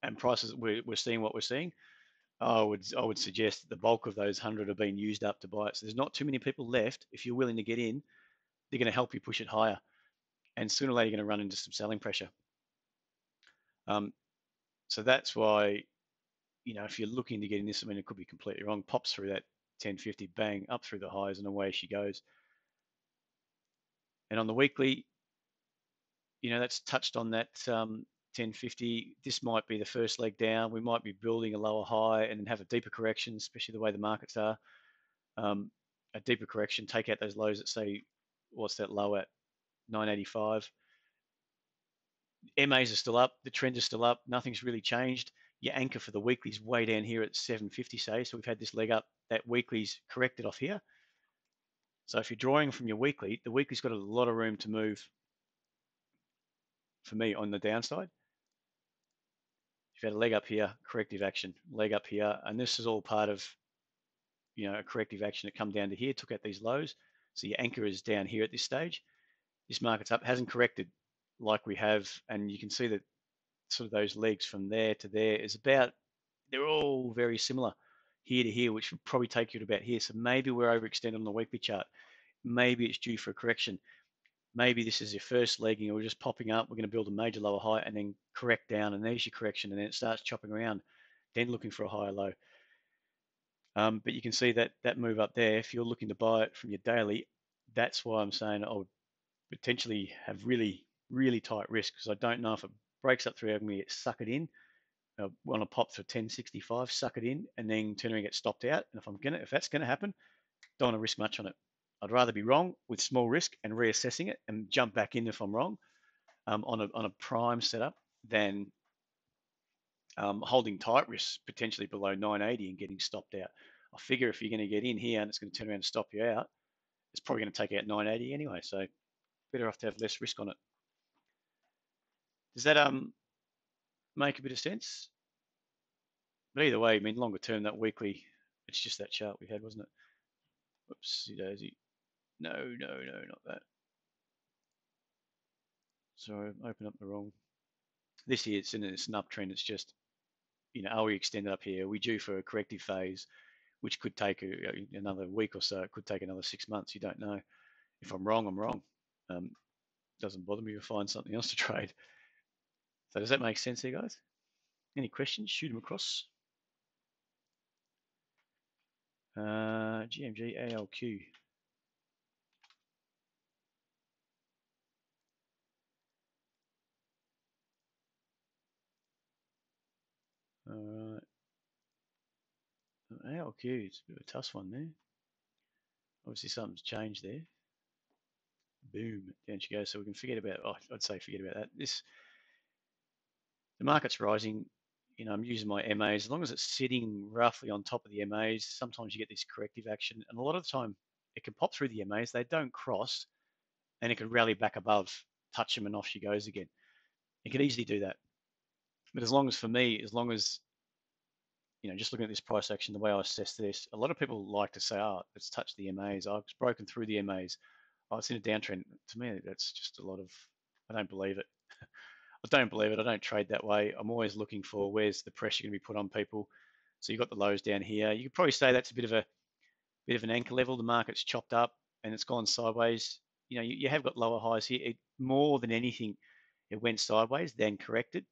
and prices, we're seeing what we're seeing, I would suggest that the bulk of those 100 have been used up to buy it. So there's not too many people left. If you're willing to get in, they're going to help you push it higher. And sooner or later, you're going to run into some selling pressure. So that's why, if you're looking to get in this, I mean, it could be completely wrong. Pops through that 1050, bang, up through the highs, and away she goes. And on the weekly, that's touched on that 1050. This might be the first leg down. We might be building a lower high and then have a deeper correction, especially the way the markets are. A deeper correction, take out those lows at, say, what's that low at? 985. MAs are still up. The trend is still up. Nothing's really changed. Your anchor for the weekly's way down here at 750, say. So we've had this leg up. That weekly's corrected off here. So if you're drawing from your weekly, the weekly's got a lot of room to move for me on the downside. You've had a leg up here, corrective action, leg up here, and this is all part of, a corrective action that come down to here, took out these lows. So your anchor is down here at this stage. This market's up, hasn't corrected like we have, and you can see that sort of those legs from there to there is about, they're all very similar here to here, which would probably take you to about here. So maybe we're overextended on the weekly chart. Maybe it's due for a correction. maybe this is your first legging, or we're just popping up, we're going to build a major lower high and then correct down, and there's your correction, and then it starts chopping around, then looking for a higher low. But you can see that that move up there, if you're looking to buy it from your daily, that's why I'm saying I would potentially have really, really tight risk, because I don't know if it breaks up through, I'm going to get suckered in. I want to pop for 1065, suck it in, and then turn around and get stopped out. And if that's gonna happen, don't want to risk much on it. I'd rather be wrong with small risk and reassessing it and jump back in if I'm wrong, on a prime setup, than holding tight risks potentially below 980 and getting stopped out. I figure if you're going to get in here and it's going to turn around and stop you out, it's probably going to take out 980 anyway. So better off to have less risk on it. Does that make a bit of sense? But either way, I mean, longer term, that weekly, it's just that chart we had, wasn't it? Whoopsie daisy. No, no, no, not that. Sorry, I opened up the wrong. This here, it's an uptrend. It's just, are we extended up here? Are we due for a corrective phase, which could take another week or so? It could take another 6 months. You don't know. If I'm wrong, I'm wrong. Doesn't bother me to find something else to trade. So does that make sense here, guys? Any questions? Shoot them across. GMG ALQ. All right. ALQ, it's a bit of a tough one there. Obviously something's changed there. Boom, down she goes. So we can forget about, I'd say forget about that. The market's rising. I'm using my MAs. As long as it's sitting roughly on top of the MAs, sometimes you get this corrective action. And a lot of the time, it can pop through the MAs. They don't cross, and it can rally back above, touch them, and off she goes again. It can easily do that. But for me, as long as, just looking at this price action, the way I assess this, a lot of people like to say, it's touched the MAs. Oh, it's broken through the MAs. Oh, it's in a downtrend. To me, that's just a lot of, I don't believe it. I don't believe it. I don't trade that way. I'm always looking for where's the pressure going to be put on people. So you've got the lows down here. You could probably say that's a bit of an anchor level. The market's chopped up and it's gone sideways. You have got lower highs here. More than anything, it went sideways, then corrected.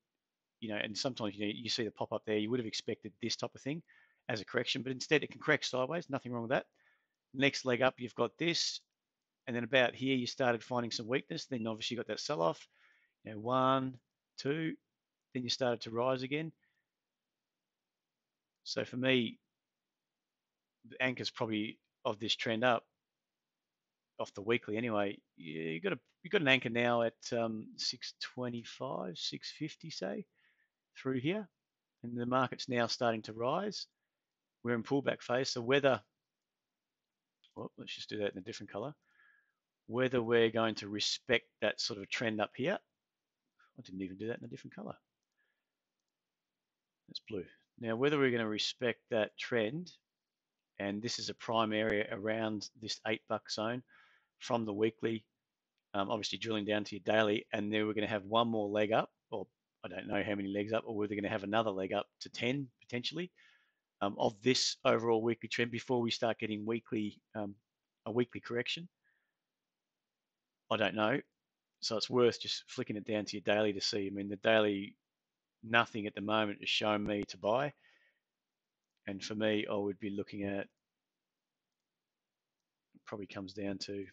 And sometimes you see the pop up there. You would have expected this type of thing as a correction, but instead it can correct sideways. Nothing wrong with that. Next leg up, you've got this, and then about here you started finding some weakness. Then obviously you got that sell off. 1, 2, then you started to rise again. So for me, the anchor's probably of this trend up off the weekly anyway. You got an anchor now at 625, 650, say, through here, and the market's now starting to rise. We're in pullback phase, so let's just do that in a different color. Whether we're going to respect that sort of trend up here, I didn't even do that in a different color. That's blue. Now, whether we're going to respect that trend, and this is a prime area around this $8 zone from the weekly, obviously drilling down to your daily, and then we're going to have one more leg up, or I don't know how many legs up, or we're going to have another leg up to 10 potentially, of this overall weekly trend before we start getting a weekly correction. I don't know. So it's worth just flicking it down to your daily to see. I mean, the daily, nothing at the moment is showing me to buy. And for me, I would be looking at, it probably comes down to,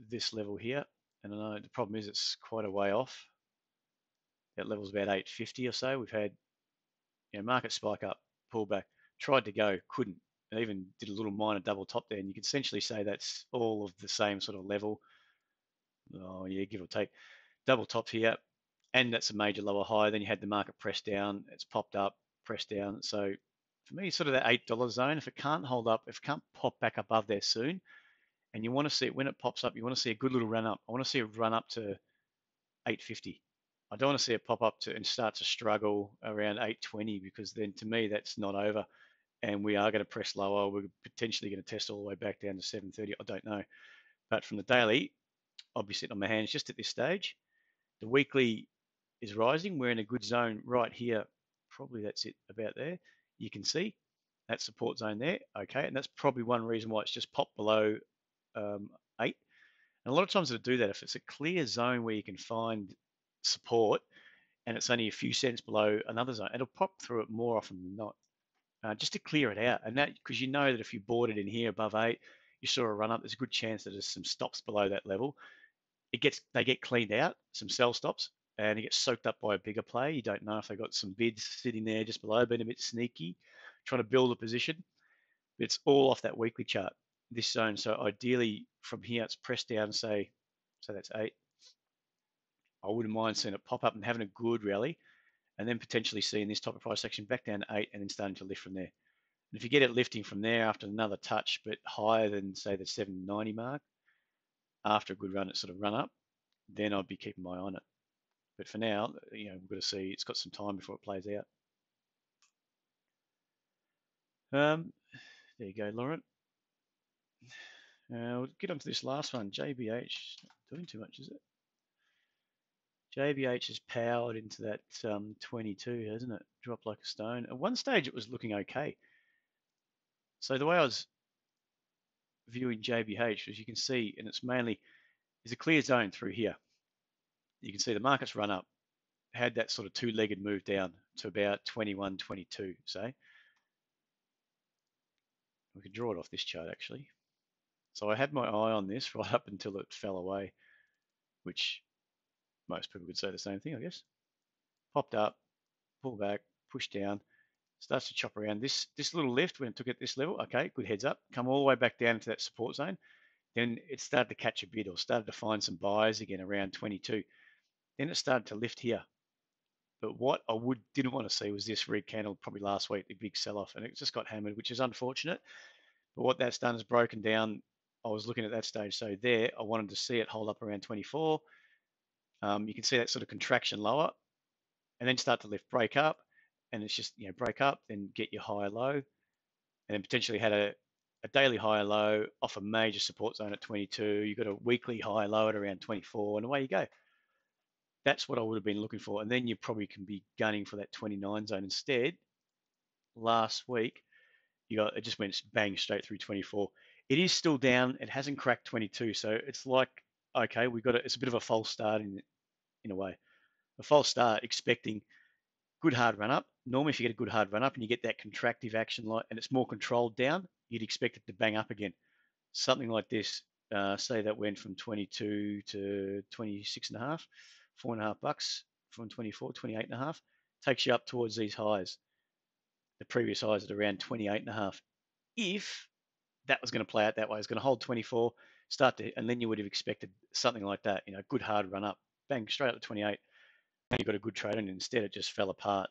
this level here. And I know the problem is it's quite a way off. That level's about 850 or so. We've had, market spike up, pull back, tried to go, couldn't. I even did a little minor double top there, and you can essentially say that's all of the same sort of level. Oh yeah, give or take. Double topped here, and that's a major lower high. Then you had the market press down. It's popped up, pressed down. So for me, sort of that $8 zone. If it can't hold up, if it can't pop back above there soon, and you want to see it when it pops up, you want to see a good little run up. I want to see it run up to 850. I don't want to see it pop up to and start to struggle around 820, because then to me that's not over, and we are going to press lower. We're potentially going to test all the way back down to 730. I don't know, but from the daily, I'll be sitting on my hands just at this stage. The weekly is rising. We're in a good zone right here. Probably that's it about there. You can see that support zone there, okay, and that's probably one reason why it's just popped below 8. And a lot of times it'll do that if it's a clear zone where you can find support and it's only a few cents below another zone, it'll pop through it more often than not, just to clear it out. And that, because you know that if you bought it in here above 8, you saw a run up, there's a good chance that there's some stops below that level. They get cleaned out, some sell stops, and it gets soaked up by a bigger play. You don't know if they got some bids sitting there just below, being a bit sneaky, trying to build a position. But it's all off that weekly chart, this zone. So ideally from here, it's pressed down, say, so that's 8. I wouldn't mind seeing it pop up and having a good rally, and then potentially seeing this type of price action back down to 8 and then starting to lift from there. And if you get it lifting from there after another touch, but higher than, say, the 790 mark, after a good run, it's sort of run up, then I'd be keeping my eye on it. But for now, we've got to see. It's got some time before it plays out. There you go, Lauren. We'll get on to this last one. JBH, not doing too much, is it? JBH has powered into that 22, hasn't it? Dropped like a stone. At one stage, it was looking okay. So the way I was viewing JBH, as you can see, and it's mainly, there's a clear zone through here. You can see the market's run up, had that sort of two-legged move down to about 21, 22, say. We could draw it off this chart, actually. So I had my eye on this right up until it fell away, which most people could say the same thing, I guess. Popped up, pulled back, pushed down, starts to chop around. This little lift, when it took it this level, okay, good heads up, come all the way back down into that support zone. Then it started to catch a bid or started to find some buyers again around 22. Then it started to lift here. But what I didn't want to see was this red candle probably last week, the big sell-off, and it just got hammered, which is unfortunate. But what that's done is broken down. I was looking at that stage, so there I wanted to see it hold up around 24. You can see that sort of contraction lower, and then start to lift, break up, and it's just break up, then get your higher low, and then potentially had a daily higher low off a major support zone at 22. You've got a weekly higher low at around 24, and away you go. That's what I would have been looking for. And then you probably can be gunning for that 29 zone. Instead, last week, it just went bang straight through 24. It is still down. It hasn't cracked 22. So it's like, okay, it's a bit of a false start in a way. A false start expecting good hard run up. Normally, if you get a good hard run up and you get that contractive action and it's more controlled down, you'd expect it to bang up again. Something like this, say that went from 22 to 26 and a half, $4.50 from 24, 28 and a half, takes you up towards these highs. The previous highs at around 28 and a half. If that was going to play out that way, it's going to hold 24, and then you would have expected something like that, good hard run up, bang, straight up to 28. You got a good trade, and instead it just fell apart,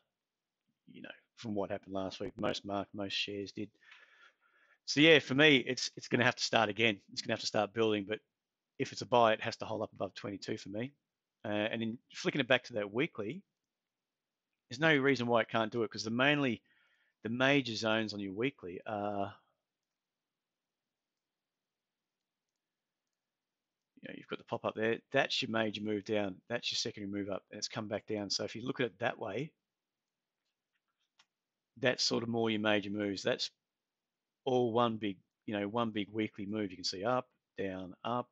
from what happened last week. Most shares did. So yeah, for me, it's going to have to start again. It's going to have to start building, but if it's a buy, it has to hold up above 22 for me. And in flicking it back to that weekly, there's no reason why it can't do it, because the major zones on your weekly are, you've got the pop up there. That's your major move down. That's your secondary move up, and it's come back down. So if you look at it that way, that's sort of more your major moves. That's all one big weekly move. You can see up, down, up,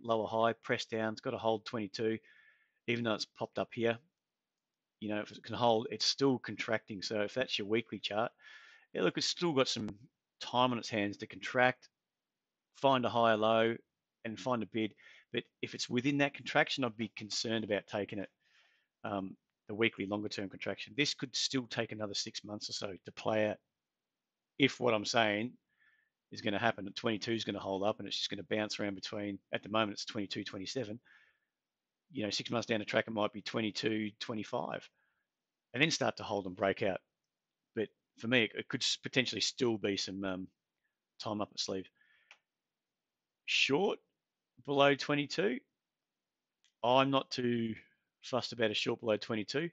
lower high, press down. It's got to hold 22, even though it's popped up here. If it can hold, it's still contracting. So if that's your weekly chart, yeah, look, it's still got some time on its hands to contract, find a higher low, and find a bid. But if it's within that contraction, I'd be concerned about taking it. The weekly longer term contraction. This could still take another 6 months or so to play out. If what I'm saying is going to happen, 22 is going to hold up and it's just going to bounce around between, at the moment it's 22, 27. 6 months down the track, it might be 22, 25, and then start to hold and break out. But for me, it could potentially still be some time up its sleeve. Short below 22, I'm not too fussed about a short below 22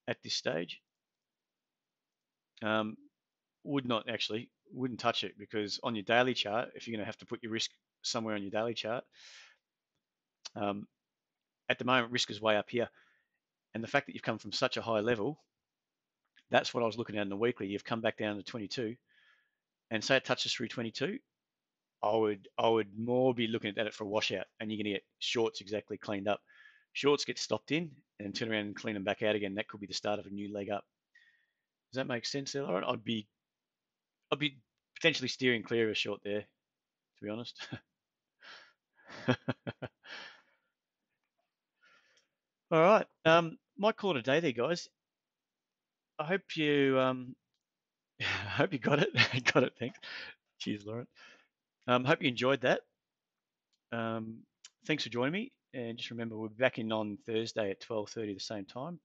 at this stage. Wouldn't touch it, because on your daily chart, if you're going to have to put your risk somewhere on your daily chart, at the moment risk is way up here, and the fact that you've come from such a high level, That's what I was looking at in the weekly. You've come back down to 22, and say it touches through 22. I would more be looking at it for a washout, and you're going to get shorts exactly cleaned up. Shorts get stopped in and turn around and clean them back out again. That could be the start of a new leg up. Does that make sense, Lauren? I'd be potentially steering clear of a short there, to be honest. All right. Might call it a day there, guys. I hope you I hope you got it. Got it. Thanks. Cheers, Lauren. Hope you enjoyed that. Um, Thanks for joining me. And just remember, we'll be back in on Thursday at 12:30 the same time.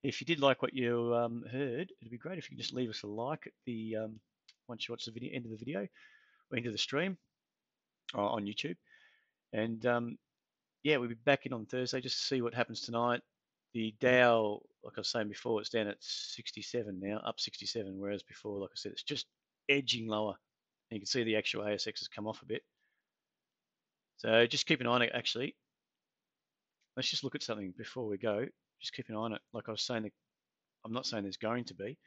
If you did like what you heard, it'd be great if you could just leave us a like at the once you watch the video, end of the video, or end of the stream on YouTube. And yeah, we'll be back in on Thursday just to see what happens tonight. The Dow, like I was saying before, it's down at 67 now, up 67, whereas before, like I said, it's just edging lower. And you can see the actual ASX has come off a bit. So just keep an eye on it, actually. Let's just look at something before we go. Just keep an eye on it. Like I was saying, I'm not saying there's going to be,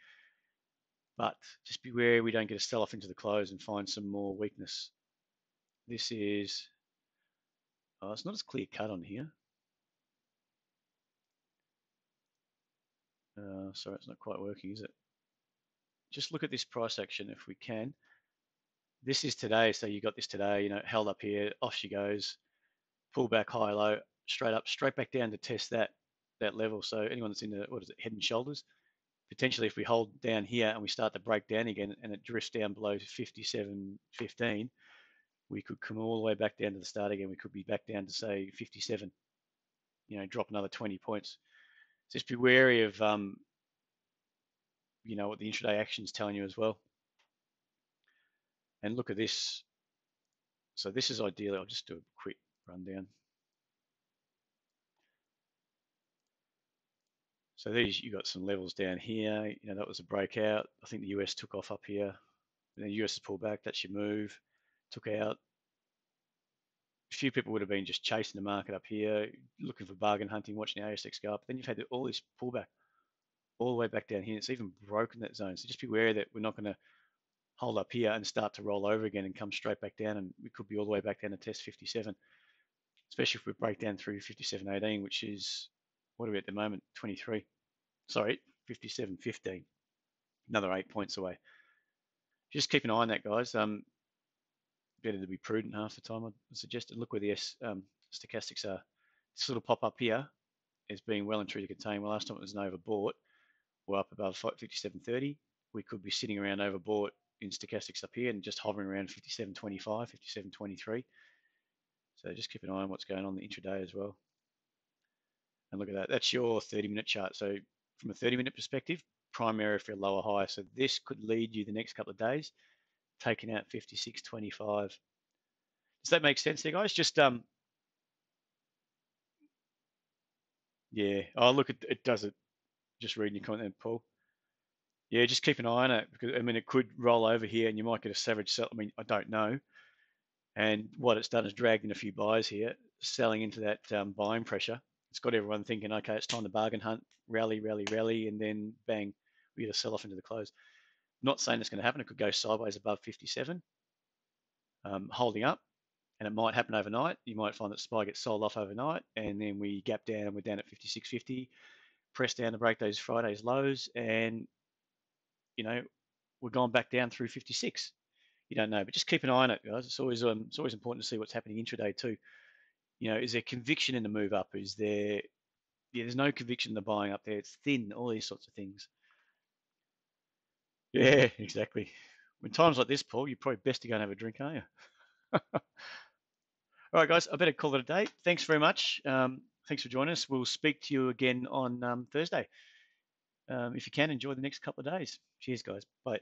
but just beware we don't get a sell off into the close and find some more weakness. This is, oh, it's not as clear cut on here. Sorry, it's not quite working, is it? Just look at this price action if we can. This is today, so you got this today, held up here, off she goes, pull back high, low, straight up, straight back down to test that level. So anyone that's in the, what is it, head and shoulders, potentially if we hold down here and we start to break down again and it drifts down below 57.15, we could come all the way back down to the start again. We could be back down to say 57, drop another 20 points. Just be wary of, what the intraday action is telling you as well. And look at this. So this is ideally, I'll just do a quick rundown. So these, you got some levels down here. That was a breakout. I think the US took off up here. And the US has pulled back. That's your move. Took out. A few people would have been just chasing the market up here, looking for bargain hunting, watching the ASX go up. Then you've had all this pullback all the way back down here. It's even broken that zone. So just be aware that we're not going to hold up here and start to roll over again and come straight back down. And we could be all the way back down to test 57, especially if we break down through 57.18, which is, what are we at the moment? 23. Sorry, 57.15. Another 8 points away. Just keep an eye on that, guys. Better to be prudent half the time, I suggest. Look where the stochastics are. This little pop up here is being well and truly contained. Well, last time it was an overbought. We're up above 57.30. We could be sitting around overbought in stochastics up here and just hovering around 57.25, 57.23. So just keep an eye on what's going on the intraday as well. And look at that. That's your 30-minute chart. So from a 30-minute perspective, prime area for a lower high. So this could lead you the next couple of days, taking out 56.25. Does that make sense there, guys? Just yeah. Oh, look, it does it. Just reading your comment there, Paul. Yeah, just keep an eye on it because it could roll over here and you might get a savage sell. I don't know. And what it's done is dragged in a few buys here, selling into that buying pressure. It's got everyone thinking, okay, it's time to bargain hunt, rally, rally, rally, and then bang, we get a sell off into the close. I'm not saying it's going to happen. It could go sideways above 57, holding up, and it might happen overnight. You might find that SPY gets sold off overnight, and then we gap down and we're down at 56.50, press down to break those Friday's lows, and we're going back down through 56. You don't know, but just keep an eye on it, guys. It's always important to see what's happening intraday too. Is there conviction in the move up? Is there? Yeah, there's no conviction in the buying up there. It's thin. All these sorts of things. Yeah, exactly. When times like this, Paul, you're probably best to go and have a drink, aren't you? All right, guys. I better call it a day. Thanks very much. Thanks for joining us. We'll speak to you again on Thursday. If you can, enjoy the next couple of days. Cheers, guys. Bye.